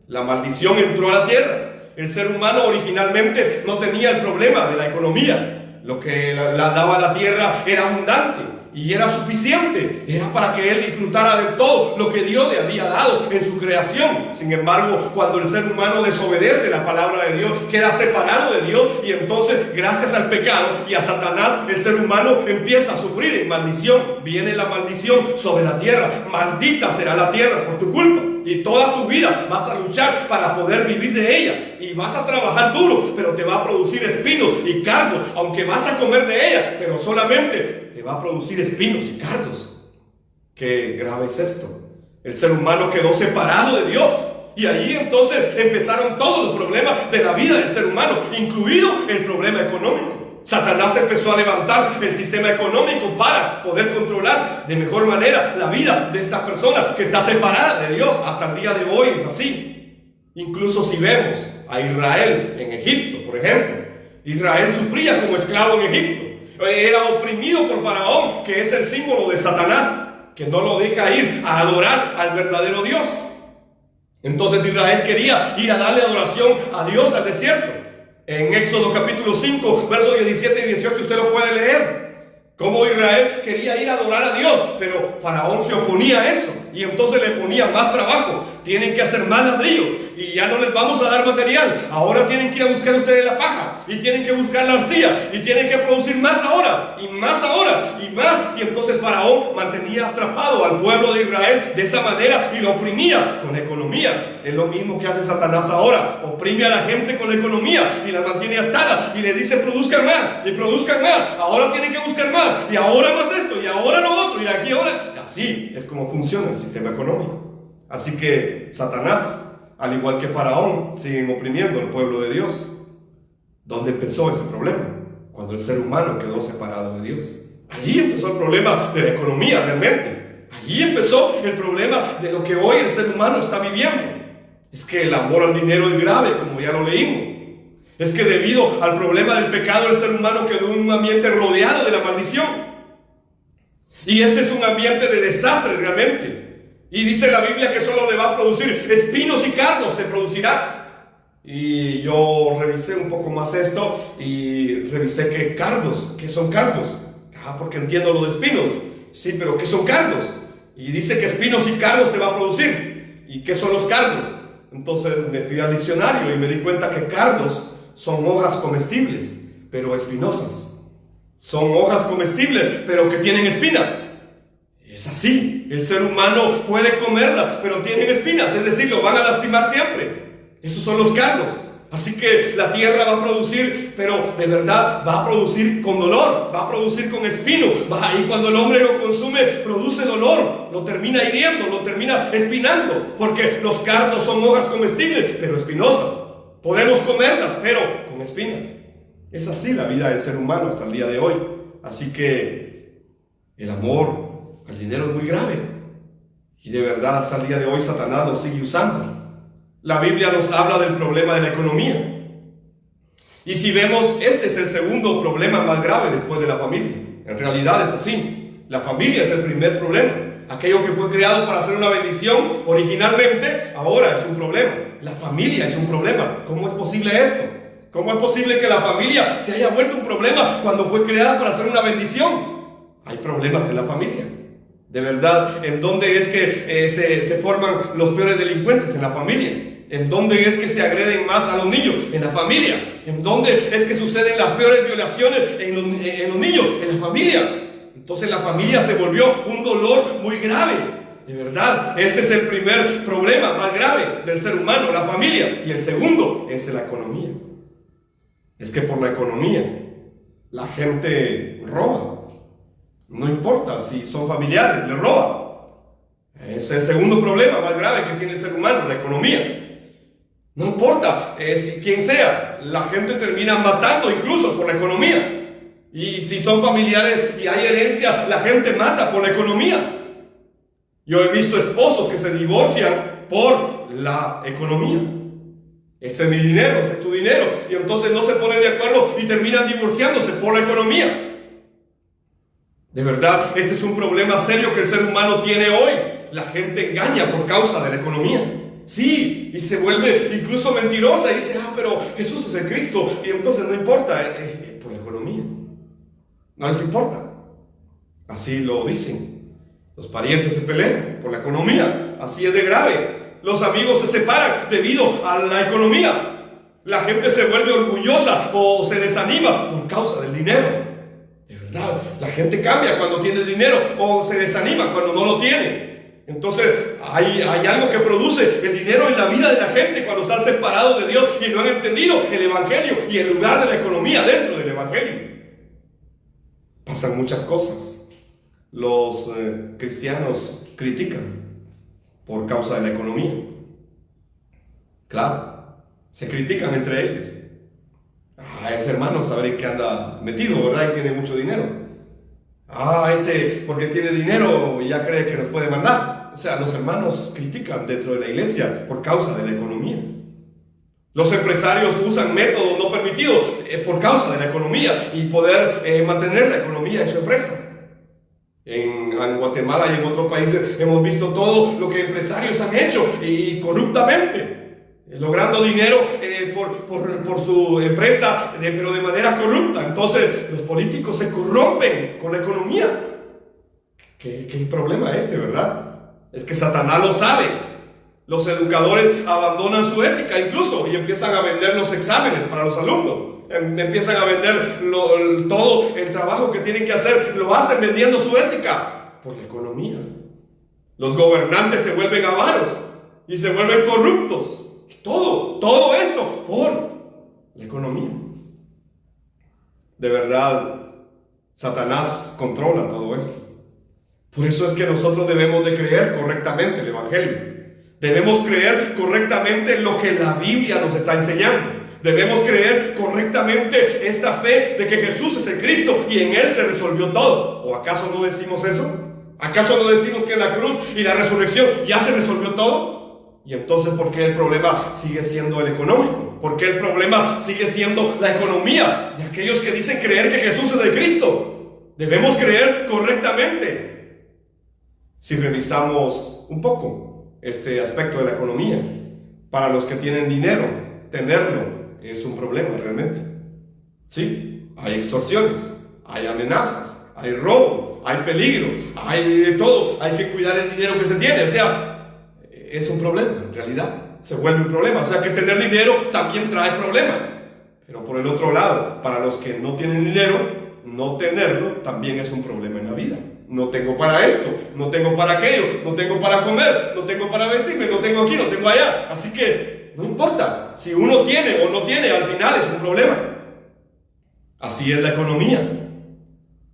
La maldición entró a la tierra. El ser humano originalmente no tenía el problema de la economía. Lo que la daba la tierra era abundante y era suficiente. Era para que él disfrutara de todo lo que Dios le había dado en su creación. Sin embargo, cuando el ser humano desobedece la palabra de Dios, queda separado de Dios, y entonces, gracias al pecado y a Satanás, el ser humano empieza a sufrir en maldición. Viene la maldición sobre la tierra. Maldita será la tierra por tu culpa. Y toda tu vida vas a luchar para poder vivir de ella. Y vas a trabajar duro, pero te va a producir espinos y cardos. Aunque vas a comer de ella, pero solamente te va a producir espinos y cardos. Qué grave es esto. El ser humano quedó separado de Dios. Y allí entonces empezaron todos los problemas de la vida del ser humano, incluido el problema económico. Satanás empezó a levantar el sistema económico para poder controlar de mejor manera la vida de esta persona que está separada de Dios. Hasta el día de hoy es así. Incluso si vemos a Israel en Egipto, por ejemplo, Israel sufría como esclavo en Egipto. Era oprimido por Faraón, que es el símbolo de Satanás, que no lo deja ir a adorar al verdadero Dios. Entonces Israel quería ir a darle adoración a Dios al desierto. En Éxodo capítulo 5, versos 17 y 18 usted lo puede leer. Cómo Israel quería ir a adorar a Dios, pero Faraón se oponía a eso. Y entonces le ponía más trabajo. Tienen que hacer más ladrillo y ya no les vamos a dar material. Ahora tienen que ir a buscar ustedes la paja y tienen que buscar la arcilla y tienen que producir más ahora y más ahora y más. Y entonces Faraón mantenía atrapado al pueblo de Israel de esa manera y lo oprimía con la economía. Es lo mismo que hace Satanás ahora. Oprime a la gente con la economía y la mantiene atada y le dice: produzcan más y produzcan más. Ahora tienen que buscar más y ahora más esto y ahora lo otro y aquí ahora. Así es como funciona el sistema económico. Así que Satanás, al igual que Faraón, siguen oprimiendo al pueblo de Dios. ¿Dónde empezó ese problema? Cuando el ser humano quedó separado de Dios. Allí empezó el problema de la economía realmente. Ahí empezó el problema de lo que hoy el ser humano está viviendo. Es que el amor al dinero es grave, como ya lo leímos. Es que debido al problema del pecado, el ser humano quedó en un ambiente rodeado de la maldición. Y este es un ambiente de desastre realmente. Y dice la Biblia que solo le va a producir espinos y cardos, te producirá. Y yo revisé un poco más esto y revisé que cardos, ¿qué son cardos? Porque entiendo lo de espinos. Sí, pero ¿qué son cardos? Y dice que espinos y cardos te va a producir. ¿Y qué son los cardos? Entonces me fui al diccionario y me di cuenta que cardos son hojas comestibles, pero espinosas. Son hojas comestibles, pero que tienen espinas. Es así. El ser humano puede comerlas, pero tienen espinas. Es decir, lo van a lastimar siempre. Esos son los cardos. Así que la tierra va a producir, pero de verdad va a producir con dolor, va a producir con espino. Y cuando el hombre lo consume, produce dolor, lo termina hiriendo, lo termina espinando. Porque los cardos son hojas comestibles, pero espinosas. Podemos comerlas, pero con espinas. Es así la vida del ser humano hasta el día de hoy. Así que el amor al dinero es muy grave. Y de verdad hasta el día de hoy Satanás lo sigue usando. La Biblia nos habla del problema de la economía. Y si vemos, este es el segundo problema más grave después de la familia. En realidad es así. La familia es el primer problema. Aquello que fue creado para ser una bendición originalmente, ahora es un problema. La familia es un problema. ¿Cómo es posible esto? ¿Cómo es posible que la familia se haya vuelto un problema cuando fue creada para ser una bendición? Hay problemas en la familia. De verdad, ¿en dónde es que se forman los peores delincuentes? En la familia. ¿En dónde es que se agreden más a los niños? En la familia. ¿En dónde es que suceden las peores violaciones en los niños? En la familia. Entonces la familia se volvió un dolor muy grave. De verdad, este es el primer problema más grave del ser humano, la familia. Y el segundo es la economía. Es que por la economía la gente roba. No importa si son familiares, le roban. Es el segundo problema más grave que tiene el ser humano, la economía. No importa quién sea, la gente termina matando incluso por la economía. Y si son familiares y hay herencia, la gente mata por la economía. Yo he visto esposos que se divorcian por la economía. Este es mi dinero, este es tu dinero. Y entonces no se ponen de acuerdo y terminan divorciándose por la economía. De verdad, este es un problema serio que el ser humano tiene hoy. La gente engaña por causa de la economía. Sí, y se vuelve incluso mentirosa y dice, pero Jesús es el Cristo. Y entonces no importa, por la economía. No les importa. Así lo dicen. Los parientes se pelean por la economía. Así es de grave. Los amigos se separan debido a la economía. La gente se vuelve orgullosa o se desanima por causa del dinero. De verdad, la gente cambia cuando tiene dinero o se desanima cuando no lo tiene. Entonces hay algo que produce el dinero en la vida de la gente cuando están separados de Dios y no han entendido el Evangelio y el lugar de la economía dentro del Evangelio. Pasan muchas cosas. Los cristianos critican por causa de la economía. Claro, se critican entre ellos. Ese hermano sabe que anda metido, ¿verdad? Y tiene mucho dinero. Ese porque tiene dinero y ya cree que nos puede mandar. O sea, los hermanos critican dentro de la iglesia por causa de la economía. Los empresarios usan métodos no permitidos por causa de la economía y poder mantener la economía en su empresa. En Guatemala y en otros países hemos visto todo lo que empresarios han hecho y corruptamente, logrando dinero por su empresa, pero de manera corrupta. Entonces los políticos se corrompen con la economía. ¿Qué problema verdad? Es que Satanás lo sabe. Los educadores abandonan su ética incluso y empiezan a vender los exámenes para los alumnos. Empiezan a vender todo el trabajo que tienen que hacer, lo hacen vendiendo su ética por la economía. Los gobernantes se vuelven avaros y se vuelven corruptos. Todo esto por la economía. De verdad, Satanás controla todo esto. Por eso es que nosotros debemos de creer correctamente el Evangelio. Debemos creer correctamente lo que la Biblia nos está enseñando. Debemos creer correctamente esta fe de que Jesús es el Cristo y en Él se resolvió todo. ¿O acaso no decimos eso? ¿Acaso no decimos que en la cruz y la resurrección ya se resolvió todo? Y entonces, ¿por qué el problema sigue siendo el económico? ¿Por qué el problema sigue siendo la economía de aquellos que dicen creer que Jesús es de Cristo? Debemos creer correctamente. Si revisamos un poco este aspecto de la economía, para los que tienen dinero, tenerlo es un problema realmente. Sí, hay extorsiones, hay amenazas, hay robo, hay peligro, hay de todo. Hay que cuidar el dinero que se tiene. O sea, es un problema en realidad. Se vuelve un problema. O sea que tener dinero también trae problemas. Pero por el otro lado, para los que no tienen dinero, no tenerlo también es un problema en la vida. No tengo para esto, no tengo para aquello, no tengo para comer, no tengo para vestirme, no tengo aquí, no tengo allá. Así que no importa si uno tiene o no tiene, al final es un problema. Así es la economía.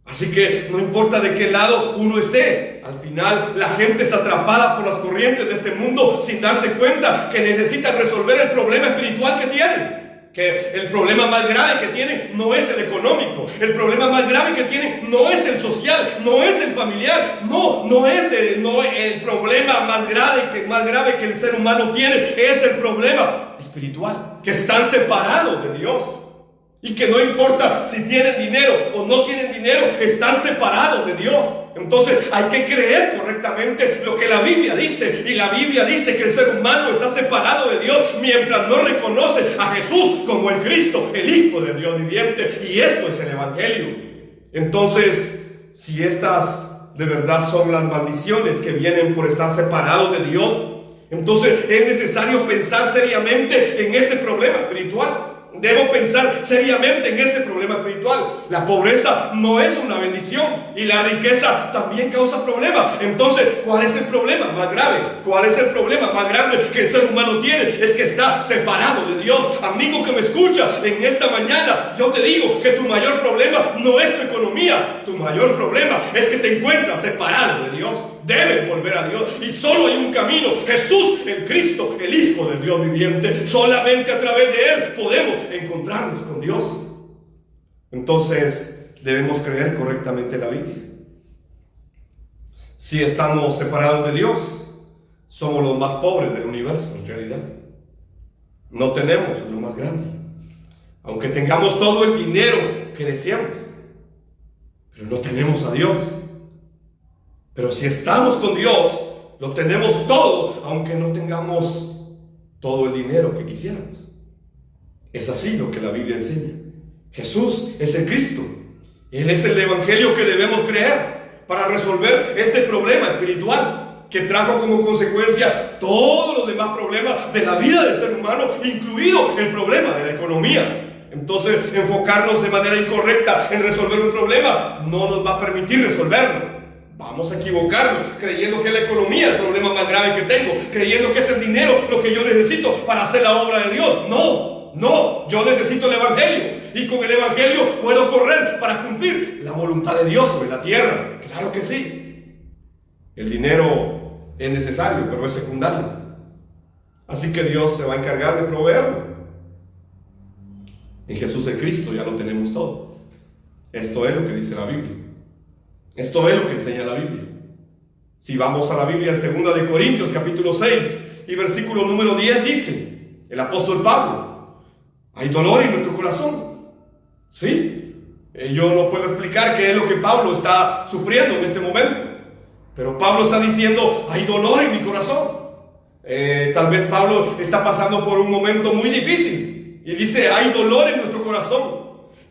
Así que no importa de qué lado uno esté, al final la gente es atrapada por las corrientes de este mundo sin darse cuenta que necesitan resolver el problema espiritual que tienen. Que el problema más grave que tienen no es el económico, el problema más grave que tienen no es el social, no es el familiar, no es el problema más grave que el ser humano tiene, es el problema espiritual, que están separados de Dios. Y que no importa si tienen dinero o no tienen dinero, están separados de Dios. Entonces hay que creer correctamente lo que la Biblia dice. Y la Biblia dice que el ser humano está separado de Dios mientras no reconoce a Jesús como el Cristo, el Hijo del Dios viviente. Y esto es el Evangelio. Entonces, si estas de verdad son las maldiciones que vienen por estar separados de Dios, entonces es necesario pensar seriamente en este problema espiritual. Debo pensar seriamente en este problema espiritual. La pobreza no es una bendición y la riqueza también causa problemas. Entonces, ¿cuál es el problema más grave? ¿Cuál es el problema más grande que el ser humano tiene? Es que está separado de Dios. Amigo que me escucha en esta mañana, yo te digo que tu mayor problema no es tu economía. Tu mayor problema es que te encuentras separado de Dios. Debes volver a Dios y solo hay un camino: Jesús, el Cristo, el Hijo del Dios viviente. Solamente a través de Él podemos encontrarnos con Dios. Entonces debemos creer correctamente la Biblia. Si estamos separados de Dios, somos los más pobres del universo en realidad. No tenemos lo más grande, aunque tengamos todo el dinero que deseamos, pero no tenemos a Dios. Pero si estamos con Dios, lo tenemos todo, aunque no tengamos todo el dinero que quisiéramos. Es así lo que la Biblia enseña. Jesús es el Cristo. Él es el Evangelio que debemos creer para resolver este problema espiritual que trajo como consecuencia todos los demás problemas de la vida del ser humano, incluido el problema de la economía. Entonces, enfocarnos de manera incorrecta en resolver un problema no nos va a permitir resolverlo. Vamos a equivocarnos creyendo que es la economía el problema más grave que tengo, creyendo que es el dinero lo que yo necesito para hacer la obra de Dios. No, yo necesito el Evangelio y con el Evangelio puedo correr para cumplir la voluntad de Dios sobre la tierra. Claro que sí. El dinero es necesario, pero es secundario. Así que Dios se va a encargar de proveerlo. En Jesús el Cristo ya lo tenemos todo. Esto es lo que dice la Biblia. Esto es lo que enseña la Biblia. Si vamos a la Biblia en 2 de Corintios capítulo 6 y versículo número 10 dice el apóstol Pablo: hay dolor en nuestro corazón. ¿Sí? Yo no puedo explicar qué es lo que Pablo está sufriendo en este momento, pero Pablo está diciendo: hay dolor en mi corazón. Tal vez Pablo está pasando por un momento muy difícil y dice: hay dolor en nuestro corazón,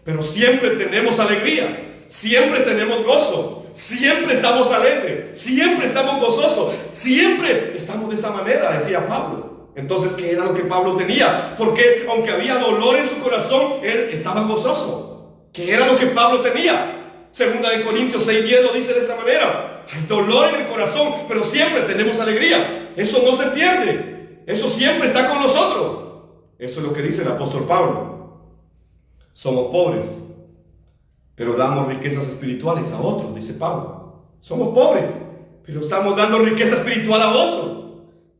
pero siempre tenemos alegría. Siempre tenemos gozo, siempre estamos alegres, siempre estamos gozosos, siempre estamos de esa manera, decía Pablo. Entonces, ¿qué era lo que Pablo tenía? Porque aunque había dolor en su corazón, él estaba gozoso. ¿Qué era lo que Pablo tenía? 2 de Corintios 6:10 lo dice de esa manera: hay dolor en el corazón, pero siempre tenemos alegría. Eso no se pierde, eso siempre está con nosotros. Eso es lo que dice el apóstol Pablo. Somos pobres, pero damos riquezas espirituales a otros, dice Pablo. Somos pobres, pero estamos dando riqueza espiritual a otros.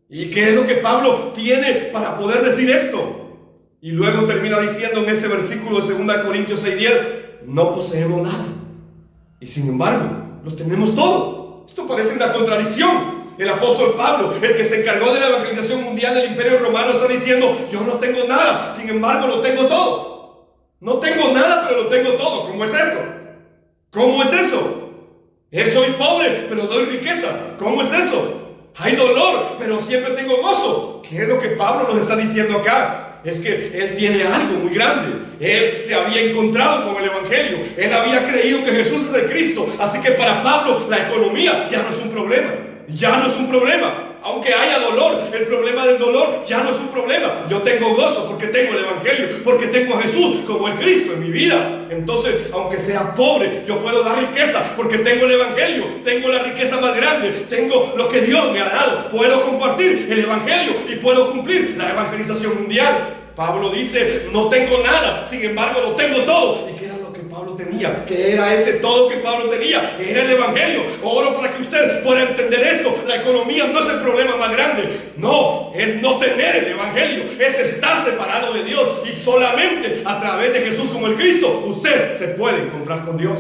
¿Y qué es lo que Pablo tiene para poder decir esto? Y luego termina diciendo en este versículo de 2 Corintios 6:10: no poseemos nada, y sin embargo lo tenemos todo. Esto parece una contradicción. El apóstol Pablo, el que se encargó de la evangelización mundial del Imperio Romano, está diciendo: yo no tengo nada, sin embargo lo tengo todo. No tengo nada, pero lo tengo todo. ¿Cómo es eso? ¿Cómo es eso? Soy pobre, pero doy riqueza. ¿Cómo es eso? Hay dolor, pero siempre tengo gozo. ¿Qué es lo que Pablo nos está diciendo acá? Es que él tiene algo muy grande. Él se había encontrado con el Evangelio. Él había creído que Jesús es el Cristo. Así que para Pablo la economía ya no es un problema. Ya no es un problema. Aunque haya dolor, el problema del dolor ya no es un problema. Yo tengo gozo porque tengo el Evangelio, porque tengo a Jesús como el Cristo en mi vida. Entonces, aunque sea pobre, yo puedo dar riqueza porque tengo el Evangelio. Tengo la riqueza más grande. Tengo lo que Dios me ha dado. Puedo compartir el Evangelio y puedo cumplir la evangelización mundial. Pablo dice: no tengo nada, sin embargo lo tengo todo. ¿Y qué era lo que Pablo tenía? ¿Qué era ese todo que Pablo tenía? Era el Evangelio. Oro para que usted pueda entender esto. La economía no es el problema más grande. No, es no tener el Evangelio. Es estar separado de Dios. Y solamente a través de Jesús como el Cristo, usted se puede encontrar con Dios.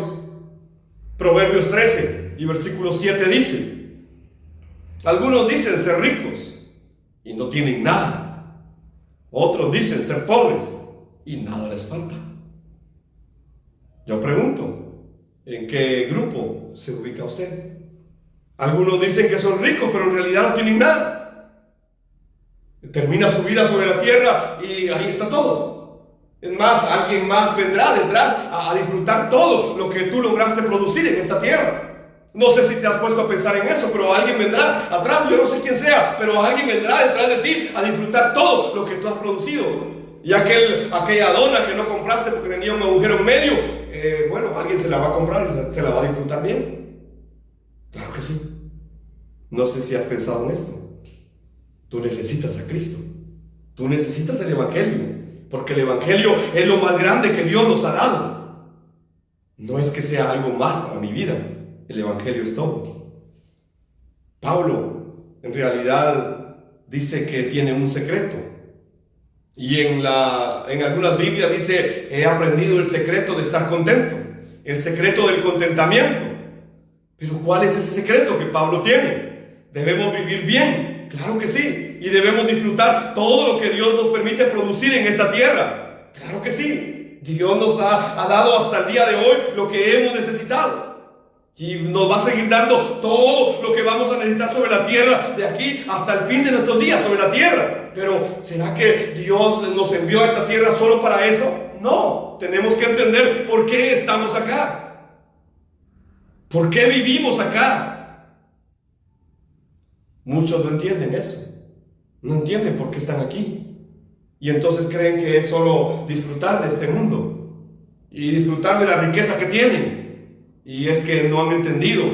Proverbios 13 y versículo 7 dice: algunos dicen ser ricos y no tienen nada. Otros dicen ser pobres y nada les falta. Yo pregunto, ¿en qué grupo se ubica usted? Algunos dicen que son ricos, pero en realidad no tienen nada. Termina su vida sobre la tierra y ahí está todo. Es más, alguien más vendrá detrás a disfrutar todo lo que tú lograste producir en esta tierra. No sé si te has puesto a pensar en eso, pero alguien vendrá atrás, yo no sé quién sea, pero alguien vendrá detrás de ti a disfrutar todo lo que tú has producido. Y aquella dona que no compraste porque tenía un agujero en medio, bueno, alguien se la va a comprar y se la va a disfrutar bien. Claro que sí. No sé si has pensado en esto. Tú necesitas a Cristo. Tú necesitas el Evangelio, porque el Evangelio es lo más grande que Dios nos ha dado. No es que sea algo más para mi vida. El Evangelio es todo. Pablo en realidad dice que tiene un secreto. Y en algunas Biblias dice: he aprendido el secreto de estar contento. El secreto del contentamiento. Pero ¿cuál es ese secreto que Pablo tiene? Debemos vivir bien, claro que sí. Y debemos disfrutar todo lo que Dios nos permite producir en esta tierra. Claro que sí. Dios nos ha dado hasta el día de hoy lo que hemos necesitado. Y nos va a seguir dando todo lo que vamos a necesitar sobre la tierra de aquí hasta el fin de nuestros días sobre la tierra. Pero ¿será que Dios nos envió a esta tierra solo para eso? No, tenemos que entender por qué estamos acá. ¿Por qué vivimos acá? Muchos no entienden eso. No entienden por qué están aquí. Y entonces creen que es solo disfrutar de este mundo y disfrutar de la riqueza que tienen. Y es que no han entendido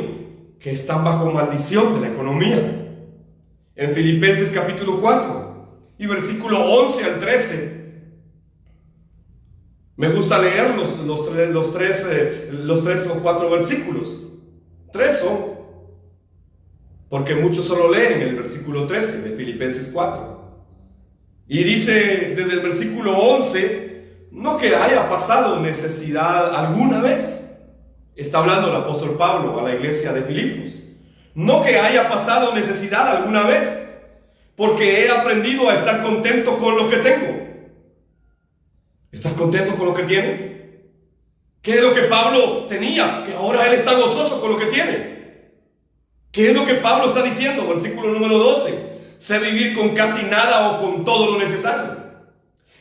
que están bajo maldición de la economía. En Filipenses capítulo 4 y versículo 11 al 13. Me gusta leer los tres o cuatro versículos. 3 son, porque muchos solo leen el versículo 13 de Filipenses 4. Y dice desde el versículo 11: no que haya pasado necesidad alguna vez. Está hablando el apóstol Pablo a la iglesia de Filipos. No que haya pasado necesidad alguna vez, porque he aprendido a estar contento con lo que tengo. ¿Estás contento con lo que tienes? ¿Qué es lo que Pablo tenía? Que ahora él está gozoso con lo que tiene. ¿Qué es lo que Pablo está diciendo? Versículo número 12. Sé vivir con casi nada o con todo lo necesario.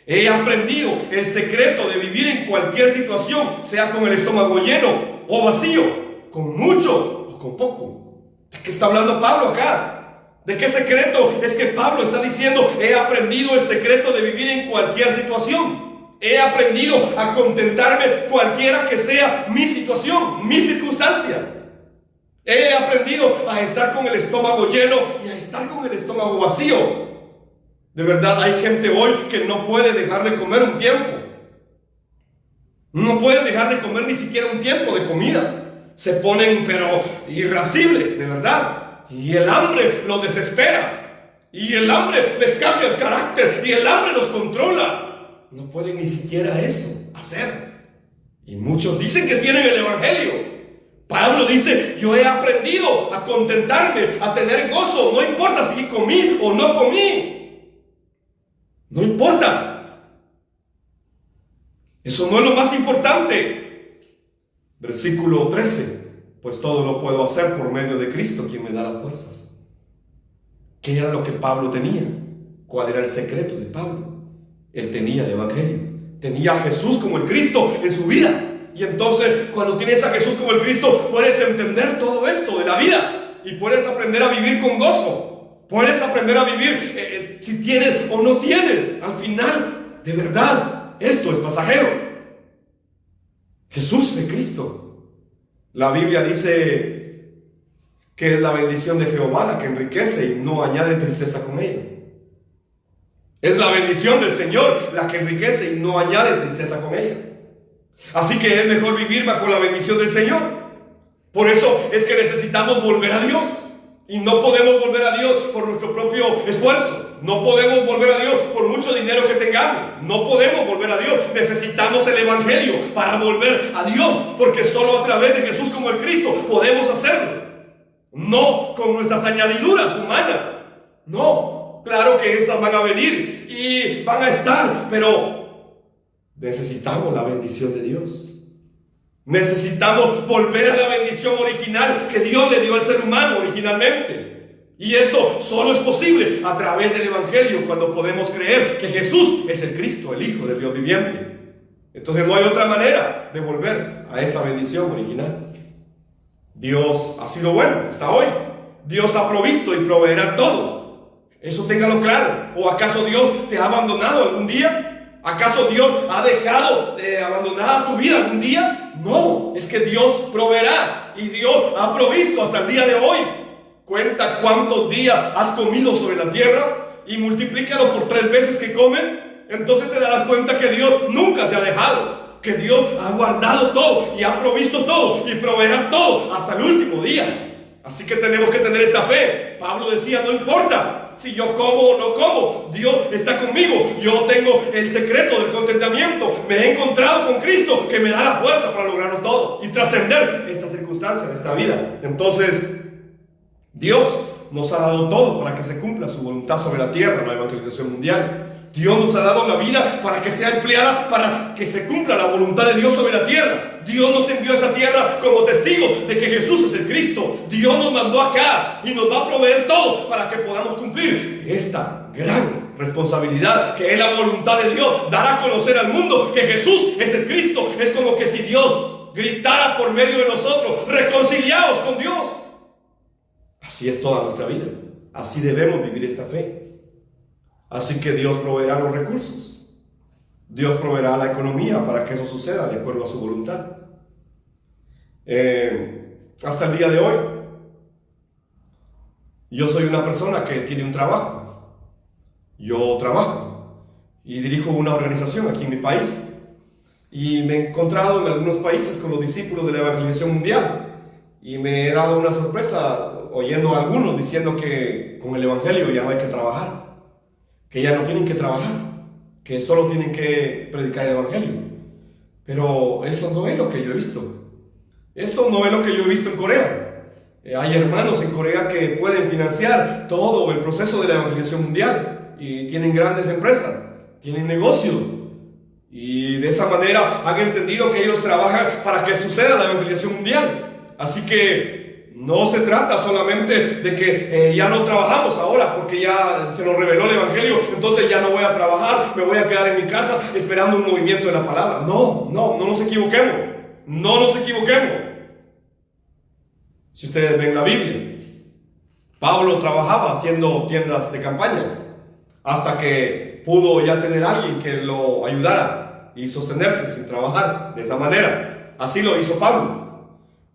He aprendido el secreto de vivir en cualquier situación, sea con el estómago lleno o vacío, con mucho o con poco. ¿De qué está hablando Pablo acá? ¿De qué secreto es que Pablo está diciendo? He aprendido el secreto de vivir en cualquier situación. He aprendido a contentarme cualquiera que sea mi situación, mi circunstancia. He aprendido a estar con el estómago lleno y a estar con el estómago vacío. De verdad, hay gente hoy que no puede dejar de comer un tiempo. No pueden dejar de comer ni siquiera un tiempo de comida. Se ponen pero irascibles, de verdad. Y el hambre los desespera. Y el hambre les cambia el carácter. Y el hambre los controla. No pueden ni siquiera eso hacer. Y muchos dicen que tienen el Evangelio, Pablo dice, yo he aprendido a contentarme, a tener gozo. No importa si comí o no comí. No importa. Eso no es lo más importante. Versículo 13. Pues todo lo puedo hacer por medio de Cristo, quien me da las fuerzas. ¿Qué era lo que Pablo tenía? ¿Cuál era el secreto de Pablo? Él tenía el Evangelio. Tenía a Jesús como el Cristo en su vida. Y entonces, cuando tienes a Jesús como el Cristo, puedes entender todo esto de la vida. Y puedes aprender a vivir con gozo. Puedes aprender a vivir si tienes o no tienes. Al final, de verdad, esto es pasajero. Jesús es el Cristo. La Biblia dice que es la bendición de Jehová la que enriquece y no añade tristeza con ella. Es la bendición del Señor la que enriquece y no añade tristeza con ella. Así que es mejor vivir bajo la bendición del Señor. Por eso es que necesitamos volver a Dios. Y no podemos volver a Dios por nuestro propio esfuerzo. No podemos volver a Dios por mucho dinero que tengamos. No podemos volver a Dios. Necesitamos el Evangelio para volver a Dios. Porque solo a través de Jesús como el Cristo podemos hacerlo. No con nuestras añadiduras humanas. No. Claro que estas van a venir y van a estar, pero necesitamos la bendición de Dios. Necesitamos volver a la bendición original que Dios le dio al ser humano originalmente. Y esto solo es posible a través del Evangelio, cuando podemos creer que Jesús es el Cristo, el Hijo del Dios viviente. Entonces no hay otra manera de volver a esa bendición original. Dios ha sido bueno hasta hoy. Dios ha provisto y proveerá todo. Eso téngalo claro. ¿O acaso Dios te ha abandonado algún día? ¿Acaso Dios ha dejado de abandonar tu vida algún día? No, es que Dios proveerá y Dios ha provisto hasta el día de hoy. Cuenta cuántos días has comido sobre la tierra y multiplícalo por 3 veces que comen. Entonces te darás cuenta que Dios nunca te ha dejado, que Dios ha guardado todo y ha provisto todo y proveerá todo hasta el último día. Así que tenemos que tener esta fe. Pablo decía, no importa si yo como o no como, Dios está conmigo. Yo tengo el secreto del contentamiento. Me he encontrado con Cristo que me da la fuerza para lograrlo todo y trascender estas circunstancias de esta vida. Entonces, Dios nos ha dado todo para que se cumpla su voluntad sobre la tierra, la evangelización mundial. Dios nos ha dado la vida para que sea empleada para que se cumpla la voluntad de Dios sobre la tierra. Dios nos envió a esta tierra como testigos de que Jesús es el Cristo. Dios nos mandó acá y nos va a proveer todo para que podamos cumplir esta gran responsabilidad que es la voluntad de Dios, dar a conocer al mundo que Jesús es el Cristo. Es como que si Dios gritara por medio de nosotros, reconciliados con Dios. Así es toda nuestra vida. Así debemos vivir esta fe. Así que Dios proveerá los recursos. Dios proveerá la economía para que eso suceda de acuerdo a su voluntad. Hasta el día de hoy, yo soy una persona que tiene un trabajo. Yo trabajo y dirijo una organización aquí en mi país. Y me he encontrado en algunos países con los discípulos de la evangelización mundial. Y me he dado una sorpresa oyendo a algunos diciendo que con el evangelio ya no hay que trabajar. Que ya no tienen que trabajar, que solo tienen que predicar el evangelio. Pero eso no es lo que yo he visto. Eso no es lo que yo he visto en Corea. Hay hermanos en Corea que pueden financiar todo el proceso de la evangelización mundial y tienen grandes empresas, tienen negocios. Y de esa manera han entendido que ellos trabajan para que suceda la evangelización mundial. Así que no se trata solamente de que ya no trabajamos ahora porque ya se nos reveló el evangelio, entonces ya no voy a trabajar, me voy a quedar en mi casa esperando un movimiento de la palabra. No nos equivoquemos. No nos equivoquemos. Si ustedes ven la Biblia, Pablo trabajaba haciendo tiendas de campaña hasta que pudo ya tener a alguien que lo ayudara y sostenerse sin trabajar de esa manera. Así lo hizo Pablo.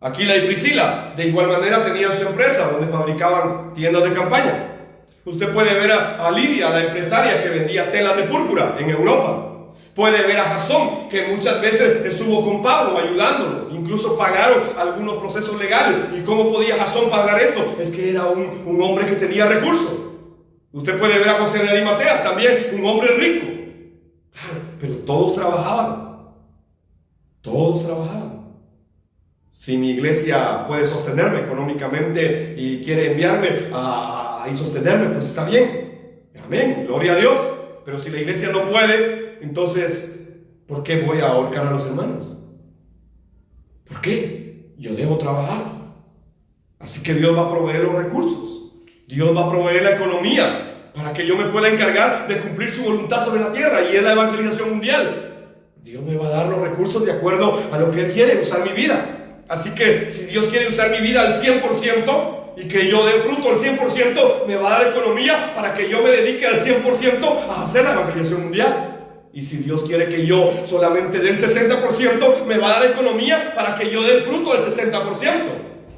Aquila y Priscila, de igual manera, tenían su empresa donde fabricaban tiendas de campaña. Usted puede ver a Lidia, la empresaria que vendía telas de púrpura en Europa. Puede ver a Jasón, que muchas veces estuvo con Pablo ayudándolo. Incluso pagaron algunos procesos legales. ¿Y cómo podía Jasón pagar esto? Es que era un hombre que tenía recursos. Usted puede ver a José de Arimatea, también un hombre rico. Claro, pero todos trabajaban. Todos trabajaban. Si mi iglesia puede sostenerme económicamente y quiere enviarme y sostenerme, pues está bien. Amén, gloria a Dios. Pero si la iglesia no puede, entonces, ¿por qué voy a ahorcar a los hermanos? ¿Por qué? Yo debo trabajar. Así que Dios va a proveer los recursos. Dios va a proveer la economía para que yo me pueda encargar de cumplir su voluntad sobre la tierra, y es la evangelización mundial. Dios me va a dar los recursos de acuerdo a lo que Él quiere usar mi vida. Así que si Dios quiere usar mi vida al 100% y que yo dé fruto al 100%, me va a dar economía para que yo me dedique al 100% a hacer la evangelización mundial. Y si Dios quiere que yo solamente dé el 60%, me va a dar economía para que yo dé el fruto del 60%.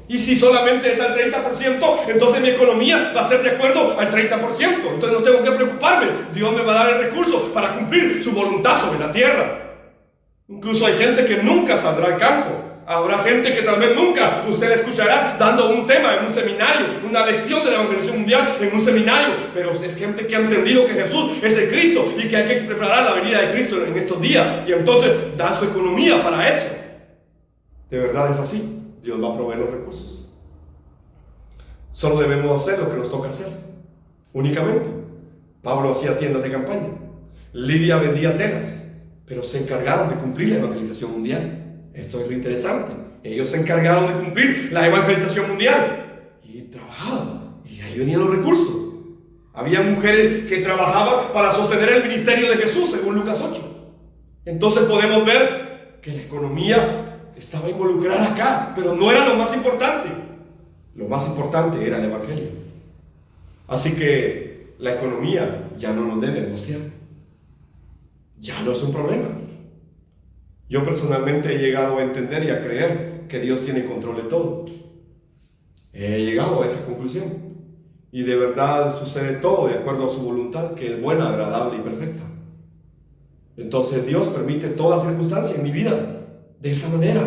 Y si solamente es al 30%, entonces mi economía va a ser de acuerdo al 30%. Entonces no tengo que preocuparme. Dios me va a dar el recurso para cumplir su voluntad sobre la tierra. Incluso hay gente que nunca saldrá al campo. Habrá gente que tal vez nunca usted la escuchará dando un tema en un seminario, una lección de la evangelización mundial en un seminario. Pero es gente que ha entendido que Jesús es el Cristo y que hay que preparar la venida de Cristo en estos días. Y entonces da su economía para eso. De verdad es así. Dios va a proveer los recursos. Solo debemos hacer lo que nos toca hacer. Únicamente. Pablo hacía tiendas de campaña. Lidia vendía telas. Pero se encargaron de cumplir la evangelización mundial. Esto es lo interesante. Ellos se encargaron de cumplir la evangelización mundial. Y trabajaban. Y ahí venían los recursos. Había mujeres que trabajaban para sostener el ministerio de Jesús, según Lucas 8. Entonces podemos ver que la economía estaba involucrada acá, pero no era lo más importante. Lo más importante era el evangelio. Así que la economía ya no nos debe angustiar. Ya no es un problema. Yo personalmente he llegado a entender y a creer que Dios tiene control de todo. He llegado a esa conclusión. Y de verdad sucede todo de acuerdo a su voluntad, que es buena, agradable y perfecta. Entonces Dios permite toda circunstancia en mi vida de esa manera.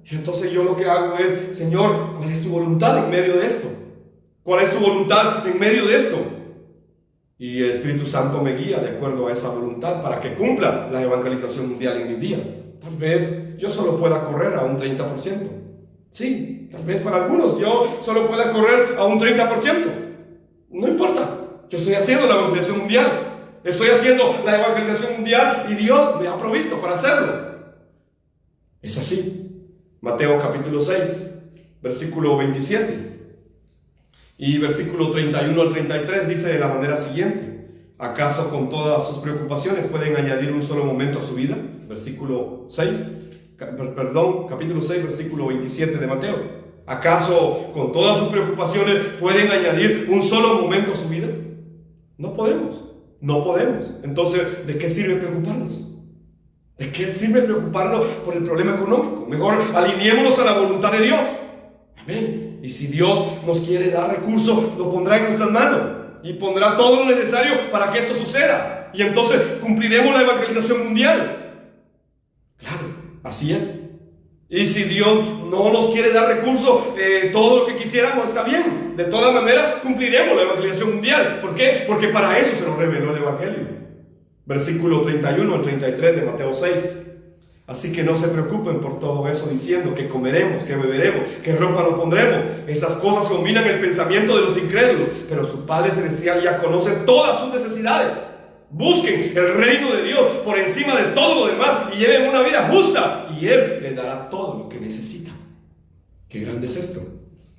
Y entonces yo lo que hago es: Señor, ¿cuál es tu voluntad en medio de esto? ¿Cuál es tu voluntad en medio de esto? Y el Espíritu Santo me guía de acuerdo a esa voluntad para que cumpla la evangelización mundial en mi día. Tal vez yo solo pueda correr a un 30%. Sí, tal vez para algunos yo solo pueda correr a un 30%. No importa, yo estoy haciendo la evangelización mundial. Estoy haciendo la evangelización mundial y Dios me ha provisto para hacerlo. Es así. Mateo capítulo 6, versículo 27. Y versículo 31 al 33 dice de la manera siguiente: ¿acaso con todas sus preocupaciones pueden añadir un solo momento a su vida? Versículo 6, capítulo 6, versículo 27 de Mateo. ¿Acaso con todas sus preocupaciones pueden añadir un solo momento a su vida? No podemos, no podemos. Entonces, ¿de qué sirve preocuparnos? ¿De qué sirve preocuparnos por el problema económico? Mejor alineémonos a la voluntad de Dios. Amén. Y si Dios nos quiere dar recursos, lo pondrá en nuestras manos y pondrá todo lo necesario para que esto suceda. Y entonces cumpliremos la evangelización mundial. Claro, así es. Y si Dios no nos quiere dar recursos, todo lo que quisiéramos está bien. De todas maneras, cumpliremos la evangelización mundial. ¿Por qué? Porque para eso se nos reveló el evangelio. Versículo 31 al 33 de Mateo 6. Así que no se preocupen por todo eso diciendo que comeremos, que beberemos, que ropa nos pondremos. Esas cosas combinan el pensamiento de los incrédulos, pero su Padre Celestial ya conoce todas sus necesidades. Busquen el reino de Dios por encima de todo lo demás y lleven una vida justa y Él les dará todo lo que necesitan. Qué grande es esto.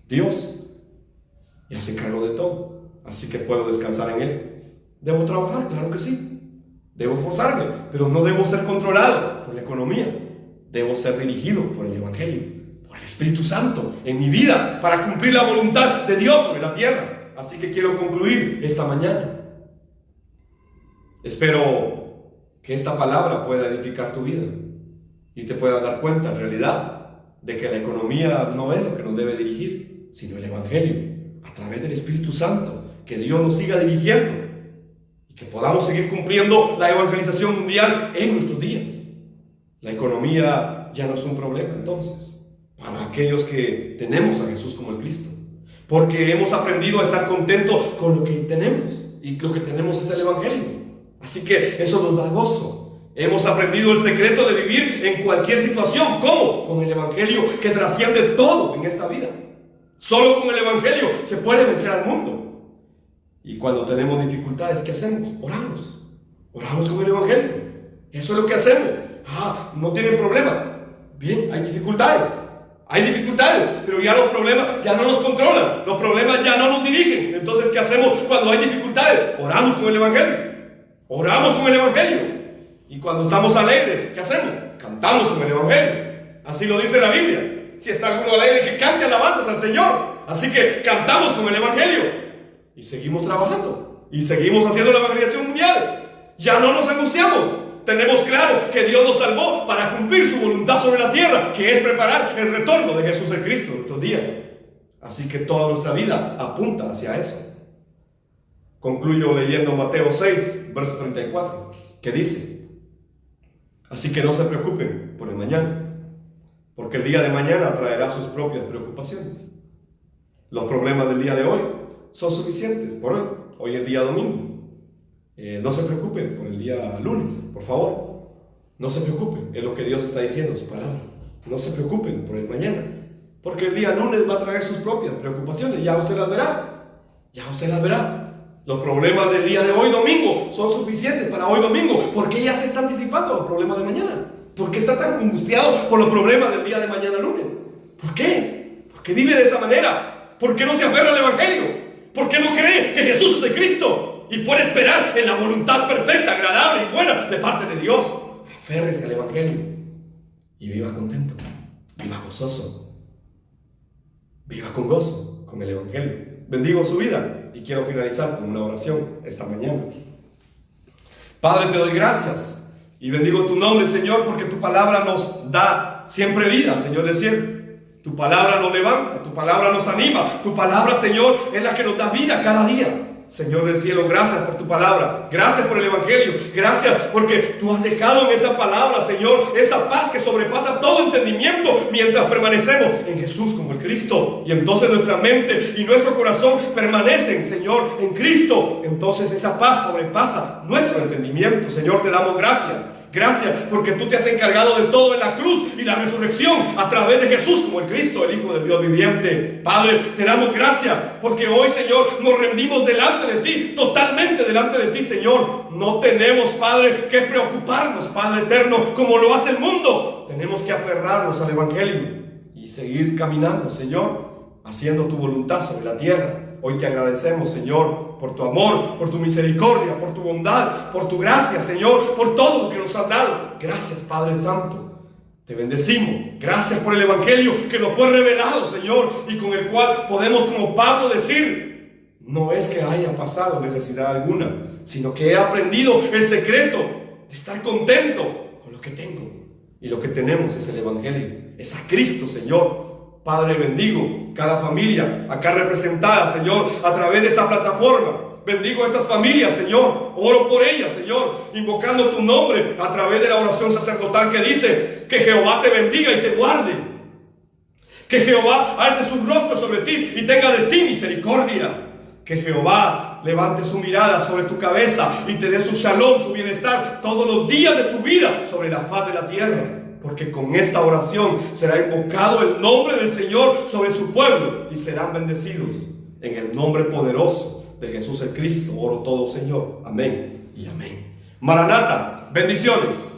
Dios ya se encargó de todo, así que puedo descansar en Él. ¿Debo trabajar? Claro que sí. Debo esforzarme, pero no debo ser controlado por la economía. Debo ser dirigido por el evangelio, por el Espíritu Santo en mi vida para cumplir la voluntad de Dios sobre la tierra. Así que quiero concluir esta mañana. Espero que esta palabra pueda edificar tu vida y te pueda dar cuenta en realidad de que la economía no es lo que nos debe dirigir, sino el evangelio a través del Espíritu Santo. Que Dios nos siga dirigiendo y que podamos seguir cumpliendo la evangelización mundial en nuestros días. La economía ya no es un problema entonces para aquellos que tenemos a Jesús como el Cristo, porque hemos aprendido a estar contentos con lo que tenemos y lo que tenemos es el evangelio. Así que eso nos da gozo, Hemos aprendido el secreto de vivir en cualquier situación. ¿Cómo? Con el Evangelio que trasciende todo en esta vida. Solo con el Evangelio se puede vencer al mundo. Y cuando tenemos dificultades, ¿qué hacemos? Oramos. Oramos con el Evangelio. Eso es lo que hacemos. No tienen problema. Bien, hay dificultades. Hay dificultades, pero ya los problemas ya no nos controlan. Los problemas ya no nos dirigen. Entonces, ¿qué hacemos cuando hay dificultades? Oramos con el Evangelio. Oramos con el Evangelio. Y cuando estamos alegres, ¿qué hacemos? Cantamos con el Evangelio. Así lo dice la Biblia. Si está alguno alegre, que cante alabanzas al Señor. Así que cantamos con el Evangelio. Y seguimos trabajando. Y seguimos haciendo la evangelización mundial. Ya no nos angustiamos. Tenemos claro que Dios nos salvó para cumplir su voluntad sobre la tierra, que es preparar el retorno de Jesús el Cristo en estos días. Así que toda nuestra vida apunta hacia eso. Concluyo leyendo Mateo 6, verso 34, que dice: así que no se preocupen por el mañana, porque el día de mañana traerá sus propias preocupaciones. Los problemas del día de hoy son suficientes por hoy. Hoy es día domingo. No se preocupen por el día lunes, por favor. No se preocupen, es lo que Dios está diciendo en su palabra. No se preocupen por el mañana, porque el día lunes va a traer sus propias preocupaciones. Ya usted las verá. Ya usted las verá. Los problemas del día de hoy domingo son suficientes para hoy domingo. ¿Por qué ya se está anticipando los problemas de mañana? ¿Por qué está tan angustiado por los problemas del día de mañana lunes? ¿Por qué? ¿Por qué vive de esa manera? ¿Por qué no se aferra al Evangelio? ¿Por qué no cree que Jesús es de Cristo? Y puede esperar en la voluntad perfecta, agradable y buena de parte de Dios. Aférrese al Evangelio y viva contento, viva gozoso, viva con gozo con el Evangelio. Bendigo su vida y quiero finalizar con una oración esta mañana. Padre, te doy gracias y bendigo tu nombre, Señor, porque tu palabra nos da siempre vida, Señor del cielo. Tu palabra nos levanta, tu palabra nos anima, tu palabra, Señor, es la que nos da vida cada día. Señor del cielo, gracias por tu palabra, gracias por el Evangelio, gracias porque tú has dejado en esa palabra, Señor, esa paz que sobrepasa todo entendimiento mientras permanecemos en Jesús como el Cristo. Y entonces nuestra mente y nuestro corazón permanecen, Señor, en Cristo. Entonces esa paz sobrepasa nuestro entendimiento. Señor, te damos gracias. Gracias porque tú te has encargado de todo en la cruz y la resurrección a través de Jesús como el Cristo, el Hijo del Dios viviente. Padre, te damos gracias porque hoy, Señor, nos rendimos delante de ti, totalmente delante de ti, Señor. No tenemos, Padre, que preocuparnos, Padre eterno, como lo hace el mundo. Tenemos que aferrarnos al Evangelio y seguir caminando, Señor, haciendo tu voluntad sobre la tierra. Hoy te agradecemos, Señor, por tu amor, por tu misericordia, por tu bondad, por tu gracia, Señor, por todo lo que nos has dado. Gracias, Padre Santo. Te bendecimos. Gracias por el Evangelio que nos fue revelado, Señor, y con el cual podemos, como Pablo, decir: no es que haya pasado necesidad alguna, sino que he aprendido el secreto de estar contento con lo que tengo. Y lo que tenemos es el Evangelio, es a Cristo, Señor. Padre, bendigo cada familia acá representada, Señor, a través de esta plataforma. Bendigo a estas familias, Señor. Oro por ellas, Señor, invocando tu nombre a través de la oración sacerdotal que dice: que Jehová te bendiga y te guarde. Que Jehová alce su rostro sobre ti y tenga de ti misericordia. Que Jehová levante su mirada sobre tu cabeza y te dé su shalom, su bienestar, todos los días de tu vida sobre la faz de la tierra. Porque con esta oración será invocado el nombre del Señor sobre su pueblo y serán bendecidos. En el nombre poderoso de Jesús el Cristo oro todo, Señor. Amén y amén. Maranata, bendiciones.